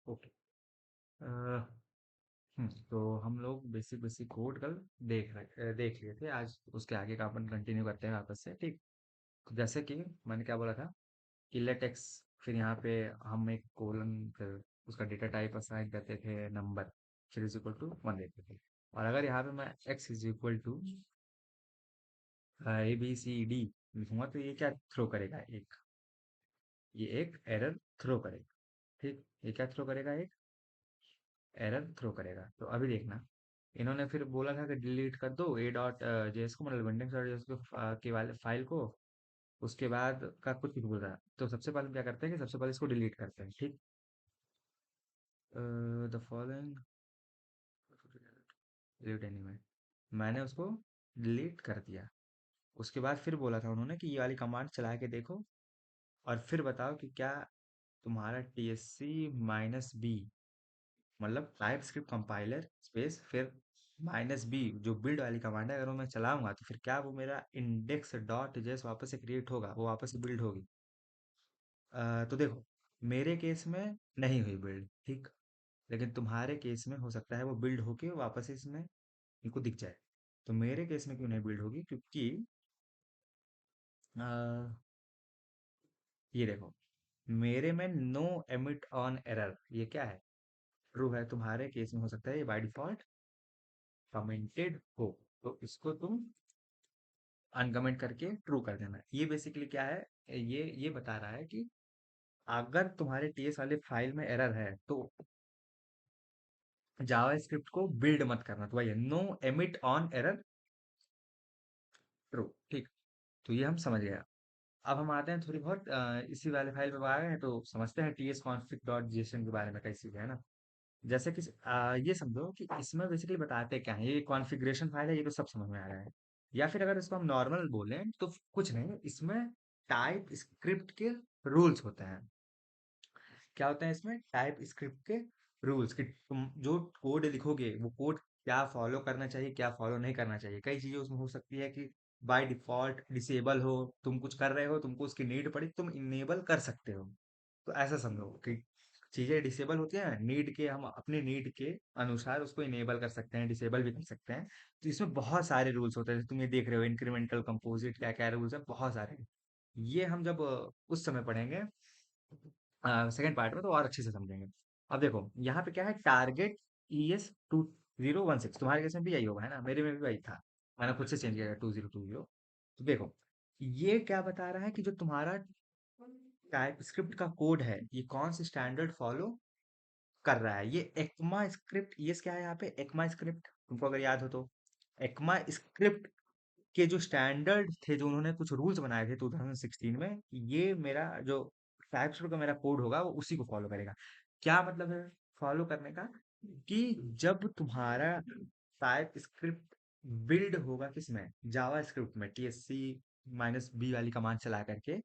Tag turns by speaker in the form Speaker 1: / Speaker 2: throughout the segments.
Speaker 1: Okay. तो हम लोग बेसिक बेसिक कोड कल देख लिए थे। आज उसके आगे का अपन कंटिन्यू करते हैं वापस से, ठीक। तो जैसे कि मैंने क्या बोला था कि लेट एक्स, फिर यहाँ पे हम एक कोलन, फिर उसका डेटा टाइप असाइन करते थे नंबर, फिर इज इक्वल टू 1 देते थे। और अगर यहाँ पे मैं X is equal to A B C D लिखूंगा तो ये क्या थ्रो करेगा, ये एक एरर थ्रो करेगा, ठीक। ये क्या थ्रो करेगा, एक एरर थ्रो करेगा। तो अभी देखना, इन्होंने फिर बोला था कि डिलीट कर दो ए डॉट जेएस को, मतलब इंडेक्स डॉट जेएस को, के वाले फाइल को। उसके बाद का कुछ कुछ बोल रहा है, तो सबसे पहले हम क्या करते हैं कि सबसे पहले इसको डिलीट करते हैं, ठीक। द फॉलोइंग डिलीट एनीवे, मैंने उसको डिलीट कर दिया। उसके बाद फिर बोला था उन्होंने कि ये वाली कमांड चला के देखो और फिर बताओ कि क्या तुम्हारा टीएससी माइनस बी, मतलब टाइप स्क्रिप्ट कंपाइलर स्पेस फिर माइनस बी, जो बिल्ड वाली कमांड है, अगर वो मैं चलाऊंगा तो फिर क्या वो मेरा इंडेक्स डॉट जेएस वापस से क्रिएट होगा, वो वापस से बिल्ड होगी। तो देखो, मेरे केस में नहीं हुई बिल्ड, ठीक। लेकिन तुम्हारे केस में हो सकता है वो बिल्ड होके वापस से इसमें इनको दिख जाए। तो मेरे केस में क्यों नहीं बिल्ड होगी, क्योंकि अ, ये देखो, मेरे में नो एमिट ऑन एरर, ये क्या है, ट्रू है। तुम्हारे केस में हो सकता है ये बाय डिफॉल्ट कमेंटेड हो, तो इसको तुम अनकमेंट करके ट्रू कर देना। ये बेसिकली क्या है, ये बता रहा है कि अगर तुम्हारे टीएस वाले फाइल में एरर है तो जावा स्क्रिप्ट को बिल्ड मत करना। तो भाई no emit on error, true, ठीक। तो ये हम समझ गए। अब हम आते हैं थोड़ी बहुत इसी वाले फाइल पे आ गए हैं, तो समझते हैं टीएस कॉन्फिग डॉट जेएसपी के बारे में, कैसी है ना। जैसे कि ये समझो कि इसमें बेसिकली बताते क्या है, ये कॉन्फ़िगरेशन फाइल है, ये तो सब समझ में आ रहा है। या फिर अगर इसको हम नॉर्मल बोलें तो कुछ नहीं, इसमें टाइप स्क्रिप्ट के रूल्स होते हैं। क्या होते हैं इसमें, टाइप स्क्रिप्ट के रूल्स, कि तुम जो कोड लिखोगे वो कोड क्या फॉलो करना चाहिए, क्या फॉलो नहीं करना चाहिए। कई चीजें उसमें हो सकती है कि बाय डिफॉल्ट डिसेबल हो, तुम कुछ कर रहे हो, तुमको उसकी नीड पड़ी, तुम इनेबल कर सकते हो। तो ऐसा समझो कि चीजें डिसेबल होती हैं, नीड के, हम अपनी नीड के अनुसार उसको इनेबल कर सकते हैं, डिसेबल भी कर सकते हैं। तो इसमें बहुत सारे रूल्स होते हैं, जैसे तुम ये देख रहे हो इंक्रीमेंटल कंपोजिट, क्या क्या रूल्स है, बहुत सारे। ये हम जब उस समय पढ़ेंगे सेकंड पार्ट में, तो और अच्छे से समझेंगे। अब देखो यहाँ पे क्या है, टारगेट ES2016, तुम्हारे केस में भी यही होगा है ना, मेरे में भी वही था, मैंने खुद से चेंज किया 2020। तो देखो, ये क्या बता रहा है कि जो तुम्हारा टाइप स्क्रिप्ट का कोड है, ये कौन सी स्टैंडर्ड फॉलो कर रहा है। ये एक्मा स्क्रिप्ट, ये क्या है यहाँ पे, एक्मा स्क्रिप्ट, तुमको अगर याद हो तो, एक्मा स्क्रिप्ट के जो स्टैंडर्ड थे, जो उन्होंने कुछ रूल्स बनाए थे 2016 में, ये मेरा जो टाइपस्क्रिप्ट का मेरा कोड होगा वो उसी को फॉलो करेगा। क्या मतलब है फॉलो करने का, कि जब तुम्हारा टाइप स्क्रिप्ट बिल्ड होगा किसमें, जावा स्क्रिप्ट में, टीएससी माइनस बी वाली कमांड चला करके,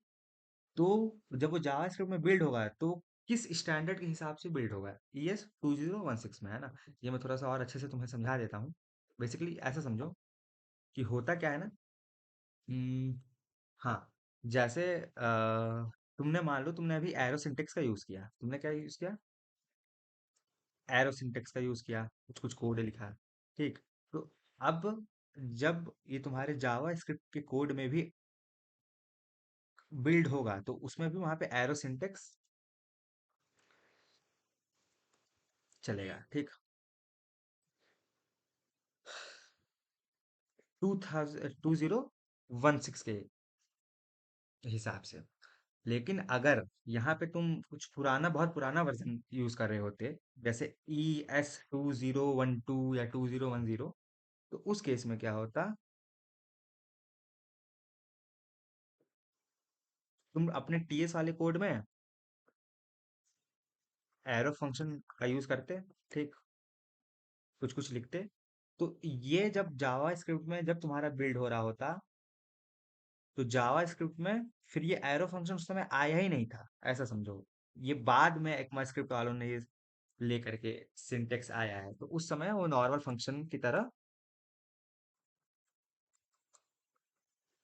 Speaker 1: तो जब वो जावा स्क्रिप्ट में बिल्ड होगा तो किस स्टैंडर्ड के हिसाब से बिल्ड होगा, ES2016 में, है ना। ये मैं थोड़ा सा और अच्छे से तुम्हें समझा देता हूँ। बेसिकली ऐसा समझो कि होता क्या है ना, हम्म, हाँ, जैसे तुमने मान लो, तुमने अभी एरो सिंटेक्स का यूज किया, तुमने क्या यूज किया, एरो सिंटेक्स का यूज किया, कुछ कुछ कोड लिखा, ठीक। तो अब जब ये तुम्हारे जावा स्क्रिप्ट के कोड में भी बिल्ड होगा तो उसमें भी वहां पे एरो सिंटेक्स चलेगा, ठीक। 2016 के हिसाब से। लेकिन अगर यहाँ पे तुम कुछ पुराना, बहुत पुराना वर्जन यूज कर रहे होते, जैसे ES2012 या 2010, तो उस केस में क्या होता, तुम अपने टीएस वाले कोड में एरो फंक्शन का यूज करते, ठीक, कुछ कुछ लिखते। तो ये जब जावा स्क्रिप्ट में जब तुम्हारा बिल्ड हो रहा होता, तो जावा स्क्रिप्ट में फिर ये एरो फंक्शन उस समय आया ही नहीं था, ऐसा समझो। ये बाद में ECMA स्क्रिप्ट वालों ने ये लेकर के सिंटेक्स आया है, तो उस समय वो नॉर्मल फंक्शन की तरह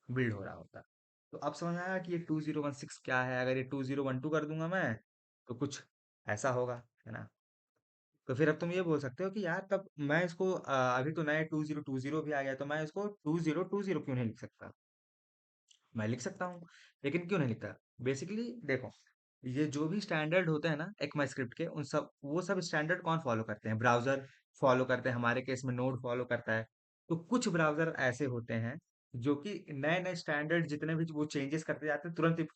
Speaker 1: बिल्ड हो रहा होता। तो अब समझ में आया कि ये 2016 क्या है। अगर ये 2012 कर दूंगा मैं, तो कुछ ऐसा होगा। है ना? तो फिर अब तुम ये बोल सकते हो कि यार तब मैं इसको अभी तो नया 2020 भी आ गया, तो मैं इसको 2020 क्यों नहीं लिख सकता? मैं लिख सकता हूँ, लेकिन क्यों नहीं लिखता? बेसिकली देखो, ये जो भी स्टैंडर्ड होते हैं ना ECMAScript के, उन सब वो सब स्टैंडर्ड कौन फॉलो करते हैं? ब्राउजर फॉलो करते हैं, हमारे केस में नोड फॉलो करता है। तो कुछ ब्राउजर ऐसे होते हैं जो कि नए नए स्टैंडर्ड जितने भी वो चेंजेस करते जाते हैं, तुरंत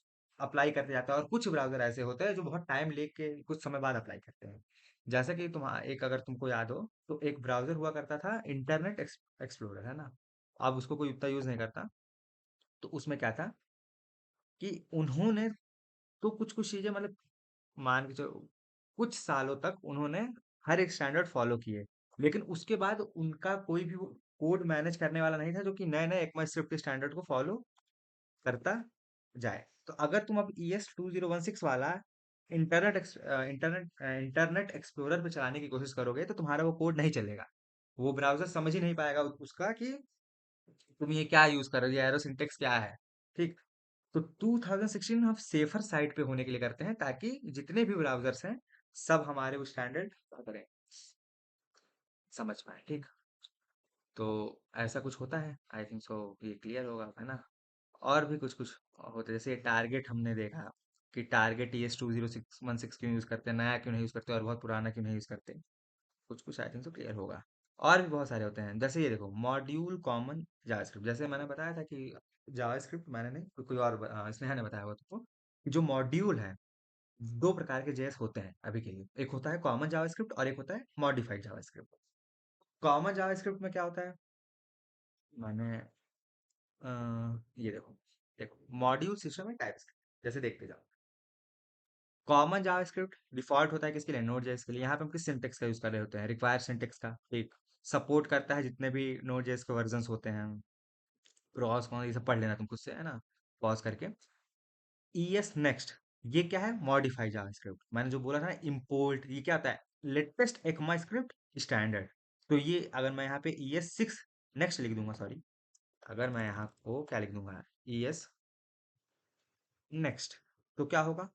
Speaker 1: अप्लाई करते जाते हैं, और कुछ ब्राउजर ऐसे होते हैं जो बहुत टाइम लेके कुछ समय बाद अप्लाई करते हैं। जैसा कि एक अगर तुमको याद हो, तो एक ब्राउजर हुआ करता था, इंटरनेट एक्सप्लोरर, है ना? अब उसको कोई उतना यूज नहीं करता। तो उसमें क्या था कि उन्होंने तो कुछ कुछ चीजें, मतलब मान के चलो कुछ सालों तक उन्होंने हर एक स्टैंडर्ड फॉलो किए, लेकिन उसके बाद उनका कोई भी कोड मैनेज करने वाला नहीं था जो कि नए नए ECMAScript के स्टैंडर्ड को फॉलो करता जाए। तो अगर तुम अब ES2016 वाला इंटरनेट एक्सप्लोरर पे चलाने की कोशिश करोगे, तो तुम्हारा वो कोड नहीं चलेगा। वो ब्राउजर समझ ही नहीं पाएगा उसका कि तुम ये क्या यूज कर रहे हो, ये एरो सिंटेक्स क्या है। ठीक। तो 2016 हम सेफर साइड पे होने के लिए करते हैं, ताकि जितने भी ब्राउजर्स हैं सब हमारे वो स्टैंडर्ड करें, समझ पाए। ठीक। तो ऐसा कुछ होता है, आई थिंक सो ये क्लियर होगा, है ना? और भी कुछ कुछ होते हैं, जैसे टारगेट हमने देखा कि टारगेट ES2016 क्यों यूज करते हैं, नया क्यों नहीं यूज करते, और बहुत पुराना क्यों नहीं यूज करते। कुछ कुछ आई थिंक सो क्लियर होगा। और भी बहुत सारे होते हैं, जैसे ये देखो मॉड्यूल कॉमन जावास्क्रिप्ट, जैसे मैंने बताया था कि जावास्क्रिप्ट मैंने नहीं, कोई और स्नेहा ने बताया हुआ तुमको कि जो मॉड्यूल है, दो प्रकार के जेएस होते हैं अभी के लिए। एक होता है कॉमन जावास्क्रिप्ट और एक होता है मॉडिफाइड जावास्क्रिप्ट। कॉमन जावास्क्रिप्ट में क्या होता है? मैंने अ, ये देखो, मॉड्यूल सिस्टम है टाइप्स, जैसे देखते जाओ। कॉमन जावास्क्रिप्ट डिफॉल्ट होता है किसके लिए? नोड जेएस के लिए। यहाँ पे हम किस सिंटेक्स का यूज कर रहे होते हैं? रिक्वायर सिंटेक्स का। ठीक। सपोर्ट करता है जितने भी नोड जेएस के वर्जन होते हैं। क्रॉस कौन, ये सब पढ़ लेना तुम खुद से, है ना? पॉज करके। ES नेक्स्ट, ये क्या है? Modify JavaScript. मैंने जो बोला था ना इम्पोर्ट, ये क्या होता है? Latest ECMAScript standard. तो ये अगर मैं यहाँ पे ES6 नेक्स्ट लिख दूंगा, सॉरी, अगर मैं यहाँ को क्या लिख दूंगा, ES नेक्स्ट, तो क्या होगा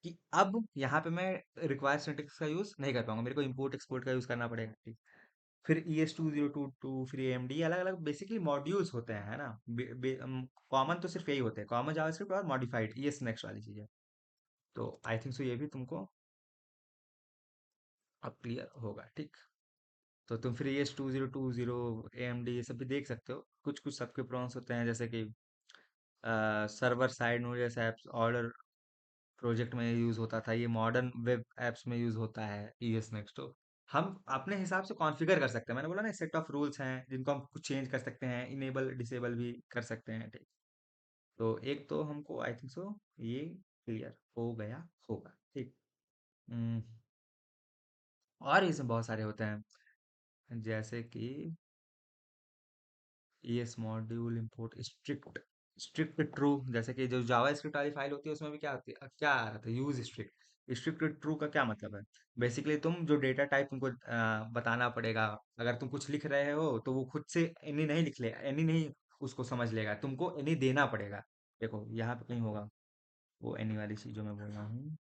Speaker 1: कि अब यहाँ पे मैं रिक्वायर सिंटेक्स का यूज नहीं कर पाऊंगा, मेरे को इंपोर्ट एक्सपोर्ट का यूज करना पड़ेगा। ठीक। फिर ES2022, फिर AMD, अलग अलग बेसिकली मॉड्यूल्स होते हैं, है ना? कॉमन तो सिर्फ यही होते हैं, कॉमन जावास्क्रिप्ट और मॉडिफाइड, ES नेक्स्ट वाली चीजें। तो आई थिंक सो ये भी तुमको अब क्लियर होगा। ठीक। तो तुम फिर ES2020 AMD ये सब भी देख सकते हो। कुछ कुछ सबके प्रॉन्स होते हैं, जैसे कि सर्वर साइड नोड जैसे एप्स ऑर्डर प्रोजेक्ट में यूज होता था, ये मॉडर्न वेब एप्स में यूज होता है ES नेक्स्ट। तो हम अपने हिसाब से कॉन्फ़िगर कर सकते हैं, मैंने बोला ना सेट ऑफ रूल्स हैं जिनको हम कुछ चेंज कर सकते हैं, इनेबल डिसेबल भी कर सकते हैं। ठीक। तो एक तो हमको आई थिंक सो ये क्लियर हो गया होगा। ठीक। हम्म, और इसमें बहुत सारे होते हैं, जैसे कि ES module import strict, strict true, जैसे कि जो जावा स्क्रिप्ट वाली फाइल होती है उसमें भी क्या होती है, क्या आ रहा था, यूज स्ट्रिक्ट। स्ट्रिक्ट ट्रू का क्या मतलब है? बेसिकली तुम जो डेटा टाइप तुमको बताना पड़ेगा, अगर तुम कुछ लिख रहे हो तो वो खुद से एनी नहीं लिख ले, एनी नहीं उसको समझ लेगा, तुमको एनी देना पड़ेगा। देखो यहाँ पे कहीं होगा वो एनी वाली चीज जो मैं बोल रहा हूँ।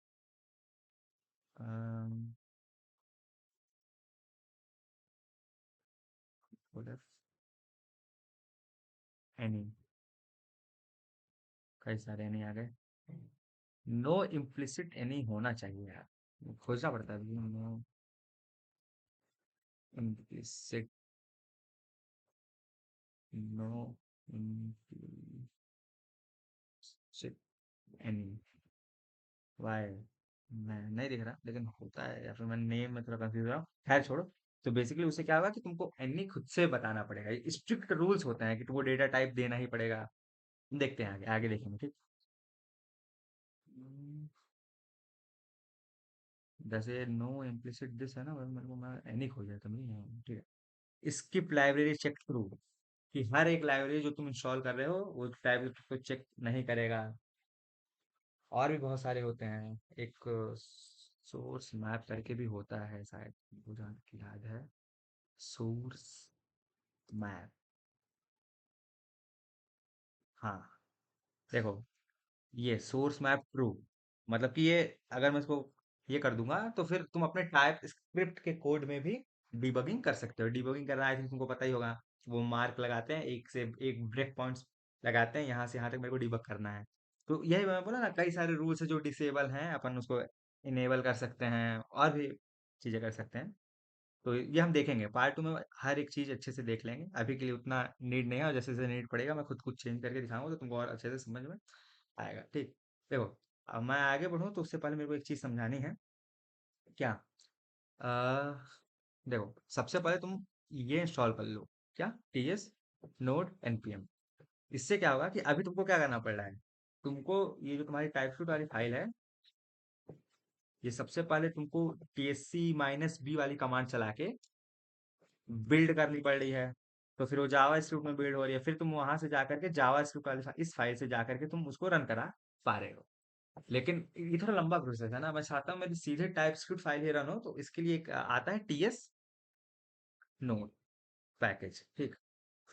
Speaker 1: एनी, कई सारे एनी आ गए। नो इम्प्लिसिट एनी होना चाहिए यार, खोजना पड़ता है। No implicit, no implicit any, why, मैं नहीं दिख रहा लेकिन होता है, या फिर मैं नेम में थोड़ा कंफ्यूज रहा हूँ, खैर छोड़ो। तो बेसिकली उसे क्या होगा कि तुमको एनी खुद से बताना पड़ेगा, स्ट्रिक्ट रूल्स होते हैं कि तुमको डेटा टाइप देना ही पड़ेगा। देखते हैं आगे, आगे देखेंगे। ठीक। हम्म, जैसे नो इम्प्लिसिट दिस है ना, मेरे को मैं एनी खो जाता नहीं है। ठीक है। स्किप लाइब्रेरी चेक थ्रू, कि हर एक लाइब्रेरी जो तुम इंस्टॉल कर रहे हो वो लाइब्रेरी को चेक नहीं करेगा। और भी बहुत सारे होते हैं, एक सोर्स मैप करके भी होता है शायद, मुझे जहाँ तक याद है, सोर्स मैप। हाँ, देखो, ये सोर्स मैप ट्रू, मतलब कि ये, अगर मैं इसको ये कर दूंगा, तो फिर तुम अपने टाइप स्क्रिप्ट के कोड में भी डिबगिंग कर सकते हो। डिबगिंग करना आई थिंक तुमको पता ही होगा। वो मार्क लगाते हैं, एक से एक ब्रेक पॉइंट्स लगाते हैं, यहाँ से यहाँ तक मेरे को डिबग करना है। तो यही मैं बोला ना, कई सारे रूल्स है जो डिसेबल हैं, अपन उसको इनेबल कर सकते हैं और भी चीजें कर सकते हैं। तो ये हम देखेंगे पार्ट टू में, हर एक चीज अच्छे से देख लेंगे। अभी के लिए उतना नीड नहीं है, और जैसे जैसे नीड पड़ेगा मैं खुद कुछ चेंज करके दिखाऊंगा तो तुमको और अच्छे से समझ में आएगा। ठीक। देखो, अब मैं आगे बढ़ूँ तो उससे पहले मेरे को एक चीज समझानी है। क्या? अ, देखो, सबसे पहले तुम ये इंस्टॉल कर लो। क्या? TS node npm. इससे क्या होगा कि अभी तुमको क्या करना पड़ रहा है, तुमको ये जो तुम्हारी टाइपस्क्रिप्ट वाली फाइल है, ये सबसे पहले तुमको टीएससी माइनस बी वाली कमांड चला के बिल्ड करनी पड़ रही है। तो फिर वो जावा स्क्रिप्ट में बिल्ड हो रही है, फिर तुम वहां से जाकर के जावा स्क्रिप्ट वाली इस फाइल से जाकर के तुम उसको रन करा पा रहे हो। लेकिन ये थोड़ा लंबा प्रोसेस है ना, मैं चाहता हूँ मेरी सीधे टाइप स्क्रिप्ट फाइल ही रन हो, तो इसके लिए एक आता है टीएस नोड पैकेज। ठीक।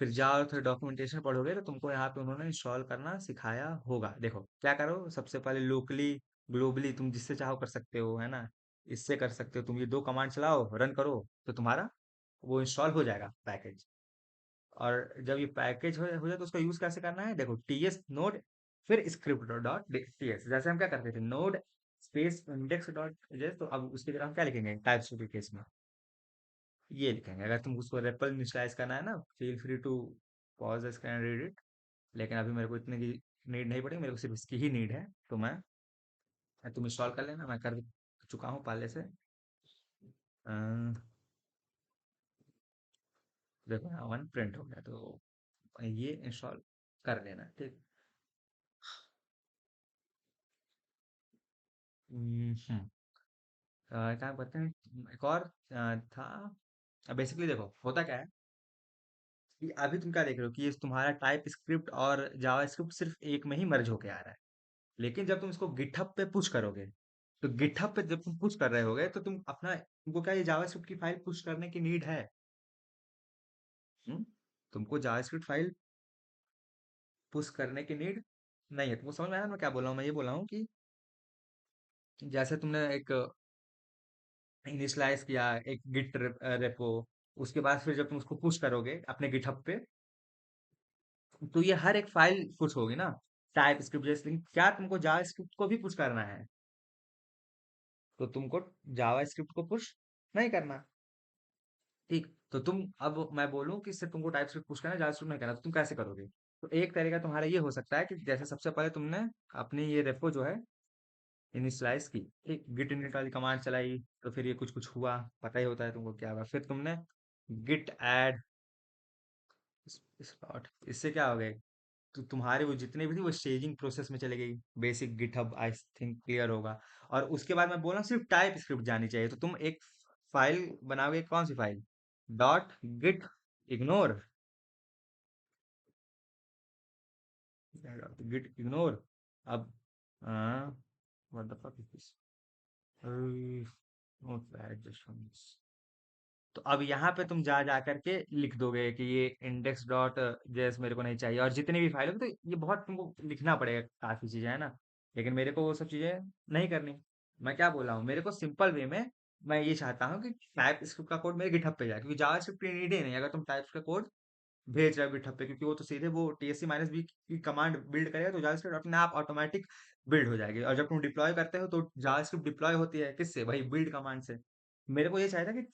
Speaker 1: फिर जाओ और फिर डॉक्यूमेंटेशन पढ़ोगे तो तुमको यहाँ पे उन्होंने इंस्टॉल करना सिखाया होगा। देखो क्या करो, सबसे पहले लोकली ग्लोबली तुम जिससे चाहो कर सकते हो, है ना। इससे कर सकते हो, तुम ये दो कमांड चलाओ रन करो, तो तुम्हारा वो इंस्टॉल हो जाएगा पैकेज। और जब ये पैकेज हो जाए तो उसका यूज कैसे करना है, देखो टीएस नोड फिर स्क्रिप्ट डॉट टीएस, जैसे हम क्या करते थे, node space index dot JS, तो अब उसकी जगह हम क्या लिखेंगे टाइप्स के केस में ये लिखेंगे। अगर तुम उसको रेपल इनिशियलाइज करना है ना, feel free to pause this can read it. लेकिन अभी मेरे को इतने की नीड नहीं पड़ेगी, मेरे को सिर्फ इसकी ही नीड है। तो तुम इंस्टॉल कर लेना, मैं कर चुका हूँ पहले से। अ, देखो यहाँ वन प्रिंट हो गया, तो ये इंस्टॉल कर लेना। ठीक। हम्म। क्या कहते हैं, एक और था। बेसिकली देखो होता क्या है कि अभी तुम क्या देख रहे हो कि ये तुम्हारा टाइप स्क्रिप्ट और जावा स्क्रिप्ट सिर्फ एक में ही मर्ज होके आ रहा है। लेकिन जब तुम इसको गिटहब पे पुश करोगे, तो गिटहब पे जब तुम पुश कर रहे होगे तो तुमको क्या ये जावा स्क्रिप्ट की फाइल पुश करने की नीड है? हम्म? तुमको जावा स्क्रिप्ट फाइल पुश करने की नीड नहीं है। तुमको समझ में आया ना मैं क्या बोल रहा हूँ? मैं ये बोल रहा हूँ कि जैसे तुमने एक इनिशियलाइज किया एक गिट रेपो, उसके बाद फिर जब तुम उसको पुश करोगे अपने गिटहब पे, तो ये हर एक फाइल पुश होगी ना टाइप स्क्रिप्ट जैसे। लेकिन क्या तुमको जावा स्क्रिप्ट को भी पुश करना है? तो तुमको जावा स्क्रिप्ट को पुश नहीं करना। ठीक। तो तुम, अब मैं बोलूं कि सिर्फ तुमको टाइप स्क्रिप्ट पुश करना है, जावा स्क्रिप्ट नहीं करना, तो तुम कैसे करोगे? तो एक तरीका तुम्हारा ये हो सकता है कि जैसे सबसे पहले तुमने अपनी ये रेपो जो है इनिशियलाइज की, ठीक, गिट इनिट वाली कमांड चलाई, तो फिर ये कुछ कुछ हुआ, पता ही होता है तुमको क्या हुआ। फिर तुमने गिट ऐड स्लॉट, इससे क्या हो गया, तो तुम्हारे वो जितने भी थे वो स्टेजिंग प्रोसेस में चले गई। Basic GitHub I think clear होगा। और उसके बाद मैं बोल रहा हूँ सिर्फ टाइप स्क्रिप्ट जानी चाहिए, तो तुम एक फाइल बनाओगे। कौन सी file? Dot git ignore, git ignore. अब what the fuck is this, notepad just. तो अब यहाँ पे तुम जा करके लिख दोगे कि ये इंडेक्स डॉट जेएस मेरे को नहीं चाहिए, और जितनी भी फाइल होगी, तो ये बहुत तुमको लिखना पड़ेगा, काफी चीजें है ना। लेकिन मेरे को वो सब चीजें नहीं करनी। मैं क्या बोल रहा हूँ, मेरे को सिंपल वे में मैं ये चाहता हूँ कि टाइप स्क्रिप्ट का कोड मेरे गिटहब पे जाए, क्योंकि जावा स्क्रिप्ट नीड ही नहीं। अगर तुम टाइप का कोड भेज रहे हो गिटहब पे, क्योंकि वो तो सीधे वो टीएससी माइनस बी की कमांड बिल्ड करेगा, तो जावास्क्रिप्ट अपने आप ऑटोमेटिक बिल्ड हो जाएगी। और जब तुम डिप्लॉय करते हो तो जावास्क्रिप्ट डिप्लॉय होती है किससे? वही बिल्ड कमांड से। मेरे को ये चाहिए था कि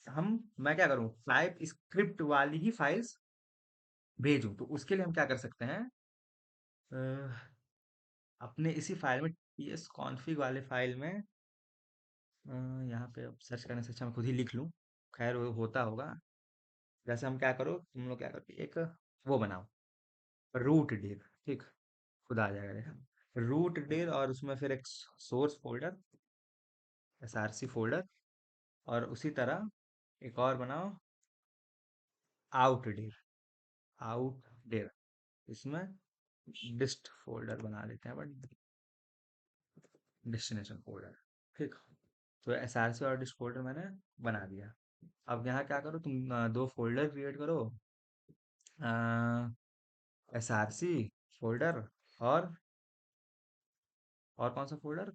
Speaker 1: मैं क्या करूँ, टाइप स्क्रिप्ट वाली ही फाइल्स भेजूं। तो उसके लिए हम क्या कर सकते हैं, अ, अपने इसी फाइल में टीएस कॉन्फ़िग वाले फाइल में, अ, यहाँ पे अब सर्च करने से अच्छा मैं खुद ही लिख लूँ। खैर वो होता होगा। जैसे हम क्या करो, तुम लोग क्या करो, एक वो बनाओ, रूट डिर। ठीक। खुद आ जाएगा देखा, रूट डिर, और उसमें फिर एक सोर्स फोल्डर, एसआरसी फोल्डर, और उसी तरह एक और बनाओ, आउट डिर, आउट डिर। इसमें डिस्ट फोल्डर बना लेते हैं, बट डेस्टिनेशन फोल्डर। ठीक। तो एसआरसी और डिस्ट फोल्डर मैंने बना दिया। अब यहाँ क्या करो, तुम दो फोल्डर क्रिएट करो, एसआरसी फोल्डर, और और कौन सा फोल्डर,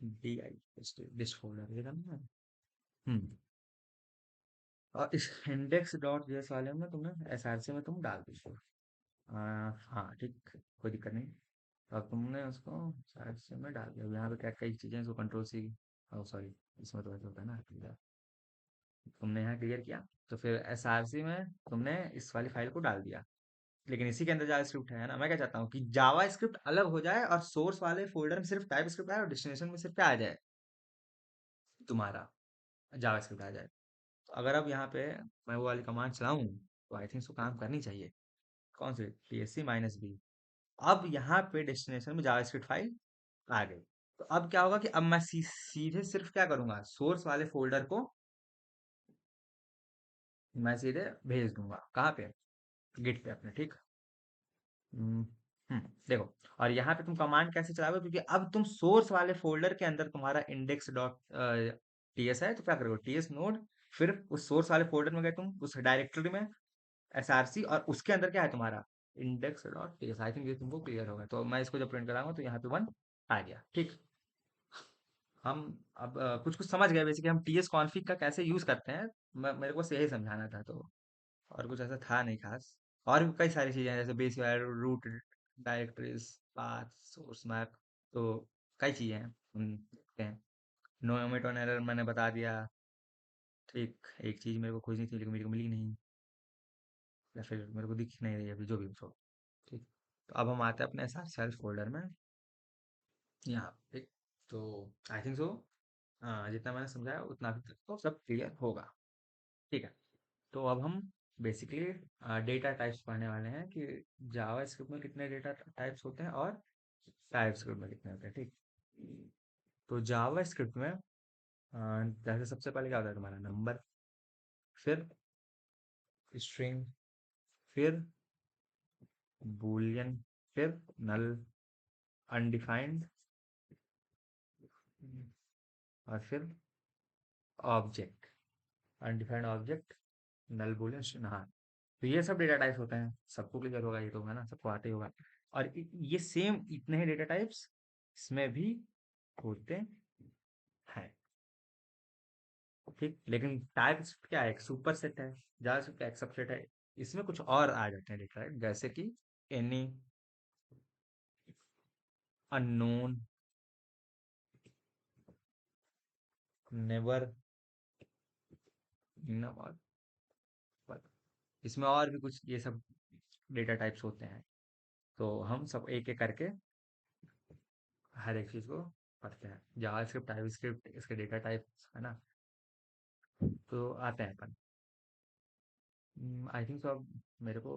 Speaker 1: डी आई डिस्ट फोल्डर ये करना है। हम्म और इस इंडेक्स डॉट जेएस वाले में तुमने एसआरसी में तुम डाल दीजिए। हाँ ठीक, कोई दिक्कत नहीं। अब तुमने उसको एसआरसी में डाल दिया। यहाँ पे क्या कई चीजें हैं, इसको कंट्रोल सी, ओ सॉरी, इसमें तो ऐसा होता है ना, तुमने यहाँ क्लियर किया, तो फिर एसआरसी में तुमने इस वाली फाइल को डाल दिया। लेकिन इसी के अंदर जावास्क्रिप्ट है ना, मैं क्या चाहता हूँ कि जावास्क्रिप्ट अलग हो जाए और सोर्स वाले फोल्डर में सिर्फ टाइप स्क्रिप्ट आए और डेस्टिनेशन में सिर्फ क्या आ जाए, तुम्हारा जावास्क्रिप्ट आ जाए। तो अगर अब यहाँ पे मैं वो वाली कमांड चलाऊं तो आई थिंक सो काम करनी चाहिए। कौन सी, TSC-B। अब यहाँ पे डेस्टिनेशन में जावास्क्रिप्ट फाइल आ गई। तो अब क्या होगा कि अब मैं सीधे सिर्फ क्या करूंगा, सोर्स वाले फोल्डर को मैं सीधे भेज दूंगा कहाँ पे, गिट पे अपने, ठीक। हम्म देखो, और यहाँ पे तुम कमांड कैसे चलाओगे, क्योंकि अब तुम सोर्स वाले फोल्डर के अंदर तुम्हारा इंडेक्स डॉट टीएस है, तो क्या करोगे, टीएस नोड, फिर उस सोर्स वाले फोल्डर में गए तुम, उस डायरेक्टरी में एसआरसी, और उसके अंदर क्या है तुम्हारा index dot TS. I think ये तुमको क्लियर होगा, तो मैं इसको जब प्रिंट कराऊंगा तो यहाँ पे 1 आ गया, ठीक। हम अब कुछ कुछ समझ गए बेसिकली, हम टीएस कॉन्फ़िग का कैसे यूज करते हैं। मेरे को बस यही समझाना था, तो और कुछ ऐसा था नहीं खास। और भी कई सारी चीजें हैं, जैसे base root directories, path, source map, तो कई चीजें हैं, हम देखते हैं। नो ओमिट ऑन एरर मैंने बता दिया, ठीक। एक चीज मेरे को खोजनी थी लेकिन मेरे को मिली नहीं, या फिर मेरे को दिख नहीं रही अभी, जो भी हो, ठीक। तो अब हम आते हैं अपने साथ सेल्फ फोल्डर में, यहाँ पे, तो आई थिंक सो जितना मैंने समझाया उतना अभी तक तो सब क्लियर होगा, ठीक है। तो अब हम बेसिकली डेटा टाइप्स पढ़ने वाले हैं कि जावा स्क्रिप्ट में कितने डेटा टाइप्स होते हैं और टाइप स्क्रिप्ट में कितने होते हैं, ठीक। तो जावा स्क्रिप्ट में जैसे सबसे पहले क्या होता है तुम्हारा नंबर, फिर स्ट्रिंग, फिर बूलियन, फिर नल, अनडिफाइंड, और फिर ऑब्जेक्ट, अनडिफाइंड ऑब्जेक्ट, नल, बूलियन, हाँ। तो ये सब डेटा टाइप्स होते हैं, सबको क्लियर होगा ये तो, है ना, सबको आते ही होगा। और ये सेम इतने ही डेटा टाइप्स इसमें भी होते हैं, ठीक। लेकिन टाइप्स क्या है, एक सुपर सेट है, जावास्क्रिप्ट का एक सबसेट है। इसमें कुछ और आ जाते हैं डेटा टाइप, जैसे कि एनी, अननोन, नेवर, और इसमें और भी कुछ ये सब डेटा टाइप्स होते हैं। तो हम सब एक एक करके हर एक चीज को पढ़ते हैं। जावास्क्रिप्ट, टाइपस्क्रिप्ट, इसके डेटा टाइप्स, है ना, तो आते हैं अपन। आई थिंक सो अब मेरे को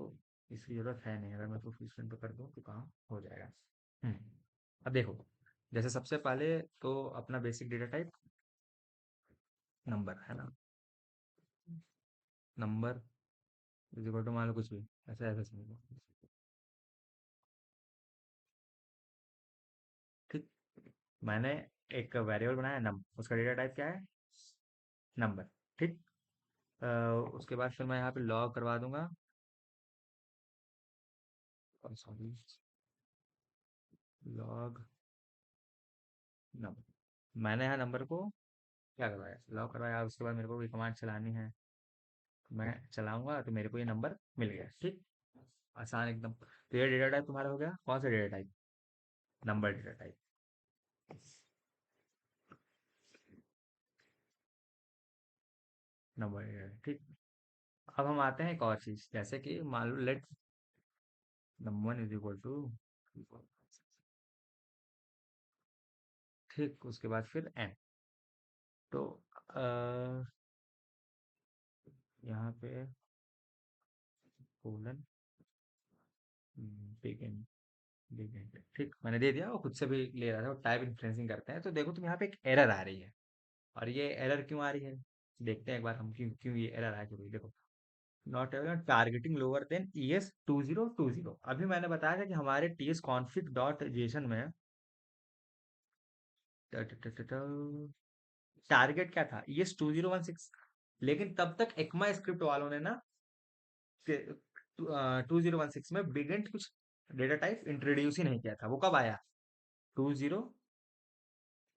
Speaker 1: इसकी जरूरत है नहीं, अगर मैं इसको फुल स्क्रीन पे कर दूं तो काम हो जाएगा। हम्म अब देखो, जैसे सबसे पहले तो अपना बेसिक डेटा टाइप नंबर, है ना, नंबर इज इक्वल टू मान लो कुछ भी, ऐसे ऐसे समझ लो, ठीक। मैंने एक वेरिएबल बनाया नम, उसका डेटा टाइप क्या है, नंबर, ठीक। अ, उसके बाद फिर मैं यहाँ पे लॉग करवा दूंगा, सॉरी, लॉग नंबर। मैंने यहाँ नंबर को क्या करवाया, लॉग करवाया, उसके बाद मेरे को कोई कमांड चलानी है, मैं चलाऊंगा तो मेरे को ये नंबर मिल गया, ठीक। आसान एकदम। तो ये डेटा टाइप तुम्हारा हो गया, कौन सा data type, number data type, number data type, ठीक। अब हम आते हैं एक और चीज, जैसे कि मान लो let number one is equal to, ठीक। उसके बाद फिर एन, तो अ, यहाँ पे colon, big N, big N, ठीक, मैंने दे दिया, वो खुद से भी ले रहा था, वो टाइप इन्फ्लुएंसिंग करते हैं। तो देखो तुम यहाँ पे एक एरर आ रही है, और ये एरर क्यों आ रही है, देखते हैं एक बार हम, क्यों क्यों ये एरर आ रही है, देखो। Not ever targeting lower than ES 2020। अभी मैंने बताया था कि हमारे TS कॉन्फिग डॉट जेसन में टारगेट क्या था, ES 2016। लेकिन तब तक एक्मा स्क्रिप्ट वालों ने ना 2016 में बिगेंट कुछ डेटा टाइप इंट्रोड्यूस ही नहीं किया था। वो कब आया, 20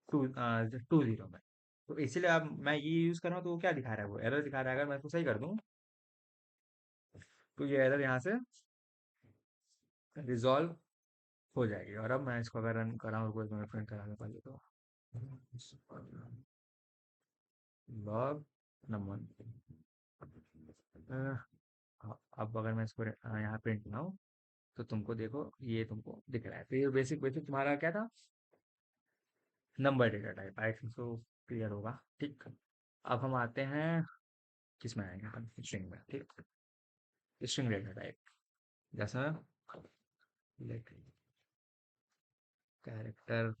Speaker 1: टू जीरो में। तो इसीलिए अब मैं ये यूज कर रहा हूँ, तो वो क्या दिखा रहा है, वो एरर दिखा रहा है। अगर मैं इसको सही कर दूं तो ये एरर यहाँ से रिजॉल्व हो जाएगी। और अब मैं इसको अगर रन कराऊँ, कोई मैं प्रिंट कराने पहले तो लॉग नंबर। अब अगर मैं इसको यहाँ प्रिंट बनाऊँ तो तुमको देखो, ये तुमको दिख रहा है। तो ये बेसिक बेसिक तुम्हारा क्या था, number data type. I think so clear होगा। ठीक। अब हम आते हैं, किस में आएंगे अपन, स्ट्रिंग में। ठीक। स्ट्रिंग डेटा टाइप, जैसा लेट कैरेक्टर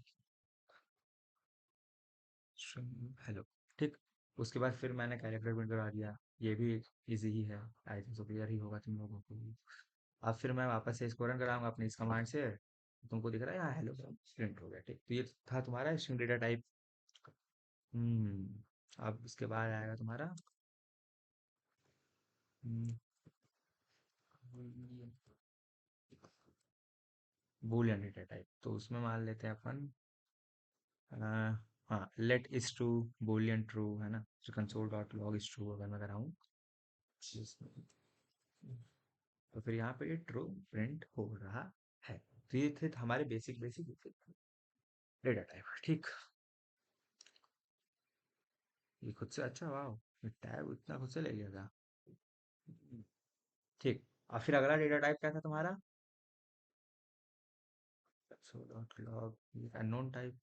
Speaker 1: स्ट्रिंग हेलो। ठीक। उसके बाद फिर मैंने कैरेक्टर प्रिंट करा दिया। ये भी इजी ही है, आई थिंक सो क्लियर ही होगा तुम लोगों को भी। अब फिर मैं वापस से इसको रन कराऊंगा अपनी इस कमांड से। तुमको दिख रहा है यहाँ हेलो प्रिंट हो गया। ठीक। तो ये था तुम्हारा स्ट्रिंग डेटा टाइप। अब इसके बाद आएगा तुम्हारा बूलियन डेटा टाइप। तो उसमें मान लेते हैं अपन, अ, हाँ, let is true, boolean true, है ना। तो console dot log is true अगर मैं कराऊँ, तो फिर यहाँ पे ये ट्रू प्रिंट हो रहा है। तो ये थे हमारे बेसिक बेसिक डेटा टाइप। ठीक। ये खुद से, अच्छा वाह, टैब इतना खुद से ले लिया था। ठीक। और फिर अगला डेटा टाइप क्या था तुम्हारा, console dot log unknown type.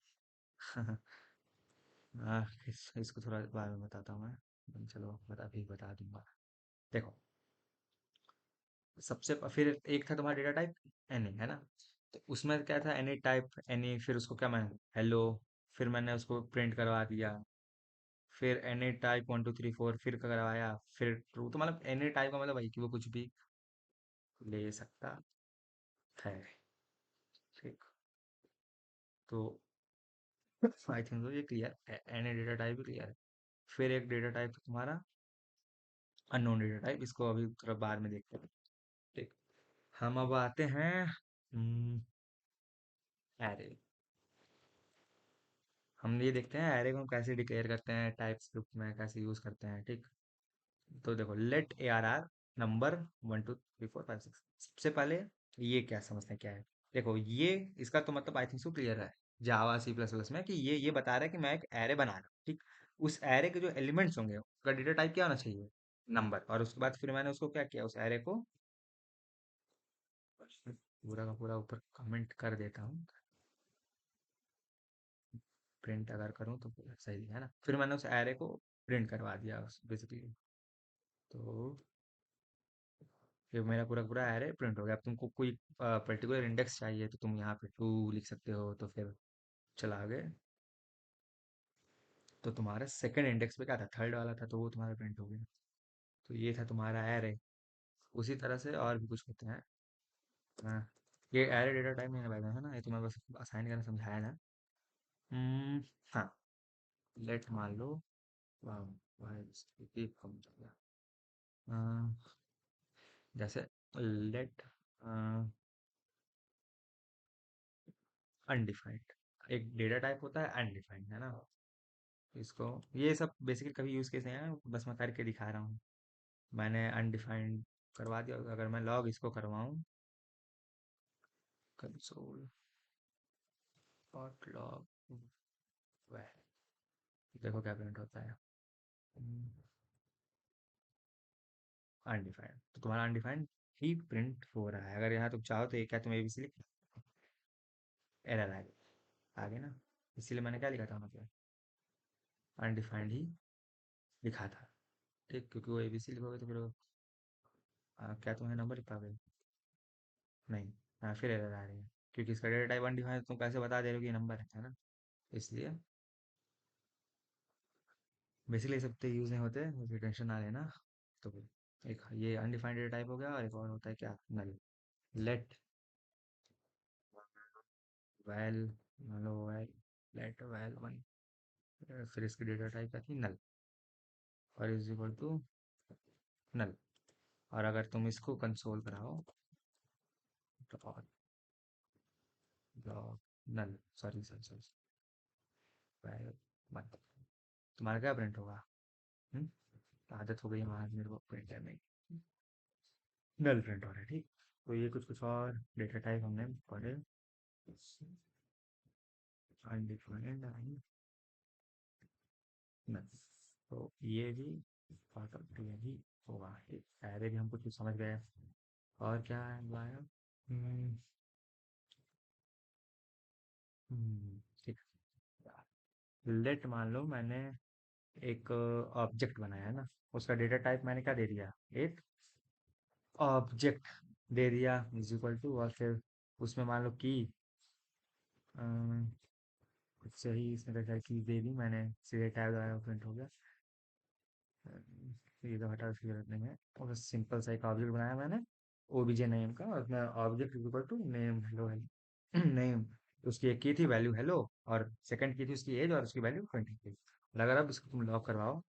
Speaker 1: इसको थोड़ा बाद में बताता हूँ मैं, चलो बता दूंगा। देखो, सबसे फिर एक था तुम्हारा डेटा टाइप एनी, है ना। तो उसमें क्या था, एनी टाइप एनी, फिर उसको क्या, मैं हेलो, फिर मैंने उसको प्रिंट करवा दिया। फिर any type one two three four फिर करवाया, फिर ट्रू। तो मतलब एनी टाइप का मतलब वही कि वो कुछ भी ले सकता है। ठीक। तो आई थिंक तो ये क्लियर है, एनी डेटा टाइप भी क्लियर है। फिर एक डेटा टाइप तुम्हारा अननोन डेटा टाइप, इसको अभी थोड़ा बाद में देखते हैं। ठीक। हम अब आते हैं एरे। हम ये देखते हैं एरे को हम कैसे डिक्लेयर करते हैं, टाइप स्क्रिप्ट में कैसे यूज करते हैं। ठीक। तो देखो, let A R R number one two three four five six. सबसे पहले ये क्या समझते हैं क्या है। देखो, ये इसका तो मतलब आई थिंक सो क्लियर है जावा सी प्लस प्लस में, कि ये बता रहा है कि मैं एक एरे बना रहा हूँ। ठीक। उस एरे के जो एलिमेंट्स होंगे उसका डेटा टाइप क्या होना चाहिए, नंबर। और उसके बाद फिर मैंने उसको क्या किया, उस एरे को पूरा का पूरा ऊपर कमेंट कर देता हूँ, प्रिंट अगर करूँ तो पूरा सही है ना। फिर मैंने उस एरे को प्रिंट करवा दिया बेसिकली। तो ये मेरा पूरा पूरा एरे प्रिंट हो गया। अब तुमको कोई पर्टिकुलर इंडेक्स चाहिए तो तुम यहाँ पे टू लिख सकते हो। तो फिर चला गए, तो तुम्हारा सेकंड इंडेक्स पे क्या था, थर्ड वाला था, तो वो तुम्हारा प्रिंट हो गया। तो ये था तुम्हारा एरे। उसी तरह से और भी कुछ होते हैं। हाँ, ये एरे डेटा टाइप नहीं लगाया है ना, ये तुम्हें बस असाइन करना समझाया ना। हम्म, हाँ, लेट मान लो, वाह, वाह, ये कम हो गया। जैसे लेट अनडिफाइंड, एक डेटा टाइप होता है अनडिफाइंड, है ना। इसको, ये सब बेसिकली कभी यूज केस नहीं है, बस मैं करके दिखा रहा हूँ। मैंने अनडिफाइंड करवा दिया। अगर मैं लॉग इसको करवाऊँ, कंसोल डॉट लॉग, वह देखो क्या प्रिंट होता है, अनडिफाइंड। तो तुम्हारा अनडिफाइंड ही प्रिंट हो रहा है। अगर यहाँ तुम चाहो तो ये क्या, तुम एबीसी लिख, एरर आ गया ना। इसीलिए मैंने क्या लिखा था वहाँ पे, अनडिफाइंड ही लिखा था। ठीक। क्योंकि वो एबीसी लिखोगे तो फिर क्या तुम्हें नंबर लिख पाओगे, नहीं। हाँ, फिर एरर आ रही है, क्योंकि इसका डेटा टाइप अनडिफाइंड, तुम कैसे बता दे रहे हो कि ये नंबर है ना। इसलिए बेसिकली सब तो यूज नहीं होते, मुझे टेंशन ना लेना। तो फिर एक ये अनडिफाइंड डेटा टाइप हो गया, और एक और होता है क्या, नल। लेट वैल, मान लो वैल, लेट वैल वन, फिर इसकी डेटा टाइप क्या थी, नल, और इज इक्वल टू नल। और अगर तुम इसको कंसोल कराओ, डॉट लॉग नल, सॉरी सॉरी सॉरी, मत तुम्हारा क्या प्रिंट होगा? हम्म, आदत हो गई है वहां मेरे को प्रिंट करने की। नल प्रिंट हो रहा है, ठीक। तो ये कुछ कुछ और डेटा टाइप हमने पढ़े। अनडिफाइंड नल, तो ये भी पार्ट ऑफ ये भी होगा, ठीक। पहले भी हम कुछ कुछ समझ गए। और क्या है हमारा? हम्म, ठीक। लेट मान लो मैंने एक ऑब्जेक्ट बनाया है ना, उसका डेटा टाइप मैंने क्या दे दिया? एक ऑब्जेक्ट दे दिया इज इक्वल टू, और फिर उसमें मान लो कि कुछ सही इसमें क्या की दे दी मैंने, सीधे टैब दबाया प्रिंट हो गया। ये तो हटा, उसकी जरूरत नहीं है। और बस सिंपल सा एक ऑब्जेक्ट बनाया मैंने ओबीजे नेम का, और उसमें object is equal to name hello hello name. उसकी एक की थी वैल्यू हेलो, और सेकंड की थी उसकी एज, और उसकी वैल्यू 20 थी। अगर अब इसको तुम लॉग करवाओ,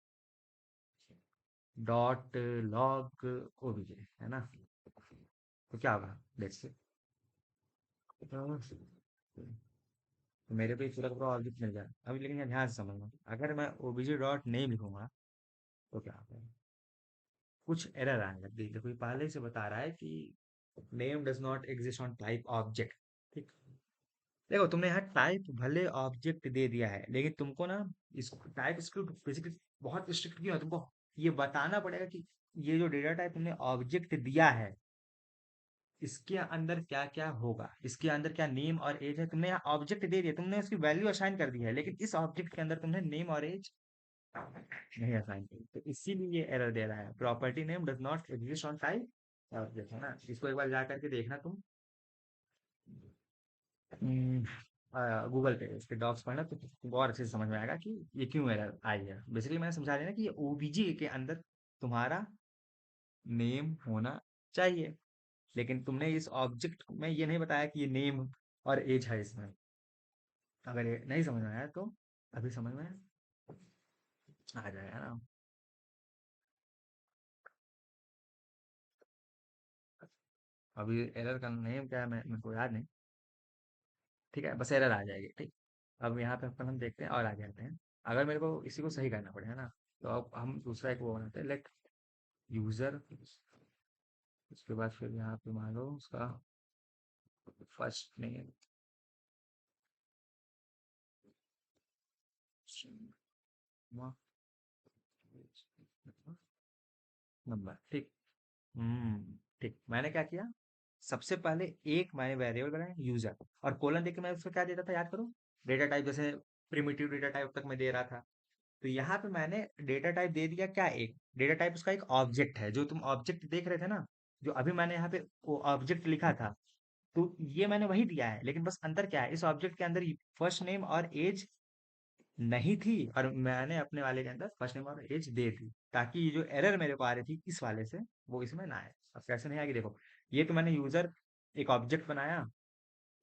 Speaker 1: डॉट लॉग ओबीजे है ना, तो क्या होगा? लेट्स से तो मेरे पे पूरा का पूरा ऑब्जेक्ट मिल जाए अभी, लेकिन यहाँ ध्यान से समझना, अगर मैं ओबीजे डॉट नेम लिखूंगा तो क्या होगा? कुछ एरर आएगा। देखो ये पहले से बता रहा है कि name does not exist on type object, ठीक। देखो तुमने यहाँ टाइप भले ऑब्जेक्ट दे दिया है, लेकिन तुमको ना इस टाइप स्क्रिप्ट बेसिकली बहुत स्ट्रिक्ट क्यों है, तुमको ये बताना पड़ेगा कि ये जो डेटा टाइप तुमने ऑब्जेक्ट दिया है, इसके अंदर क्या क्या होगा, इसके अंदर क्या नेम और एज है। तुमने यहाँ ऑब्जेक्ट दे दिया, तुमने उसकी वैल्यू असाइन कर दी है, लेकिन इस ऑब्जेक्ट के अंदर तुमने नेम और एज नहीं असाइन की, तो इसीलिए ये एरर दे रहा है, property name does not exist on type object, है ना। इसको एक बार जा करके देखना तुम गूगल पे, उसके डॉक्स पढ़ना तो तुमको और अच्छे से समझ में आएगा कि ये क्यों एरर आई है। बेसिकली मैंने समझा दिया ना कि ये ओबीजे के अंदर तुम्हारा नेम होना चाहिए, लेकिन तुमने इस ऑब्जेक्ट में ये नहीं बताया कि ये नेम और एज है इसमें। अगर ये नहीं समझ में आया तो अभी समझ में आ जाएगा ना। अभी एरर का नेम क्या है मैं मेरे को याद नहीं, ठीक है, बस एरर आ जाएगी, ठीक। अब यहाँ पे अपन हम देखते हैं और आगे आते हैं। अगर मेरे को इसी को सही करना पड़े, है ना, तो अब हम दूसरा एक वो बनाते हैं, लाइक यूजर। उसके बाद फिर यहाँ पे मान लो उसका फर्स्ट नेम नंबर, ठीक। ठीक। मैंने क्या किया, सबसे पहले एक मैंने वेरिएबल बनाया यूजर, और कोलन देके मैं उसको क्या देता था याद करो? डेटा टाइप, जैसे प्रिमिटिव डेटा टाइप तक मैं दे रहा था। तो यहाँ पे मैंने डेटा टाइप दे दिया क्या? एक डेटा टाइप उसका एक ऑब्जेक्ट है, जो तुम ऑब्जेक्ट देख रहे थे ना, जो अभी मैंने यहाँ पे वो ऑब्जेक्ट लिखा था, तो ये मैंने वही दिया है, लेकिन बस अंतर क्या है, इस ऑब्जेक्ट के अंदर फर्स्ट नेम और एज नहीं थी, और मैंने अपने वाले के अंदर फर्स्ट नेम और एज दे दी, ताकि ये जो एरर मेरे को आ रही थी इस वाले से, वो इसमें ना आए। अब कैसे नहीं आएगी देखो, ये तो मैंने यूजर एक ऑब्जेक्ट बनाया,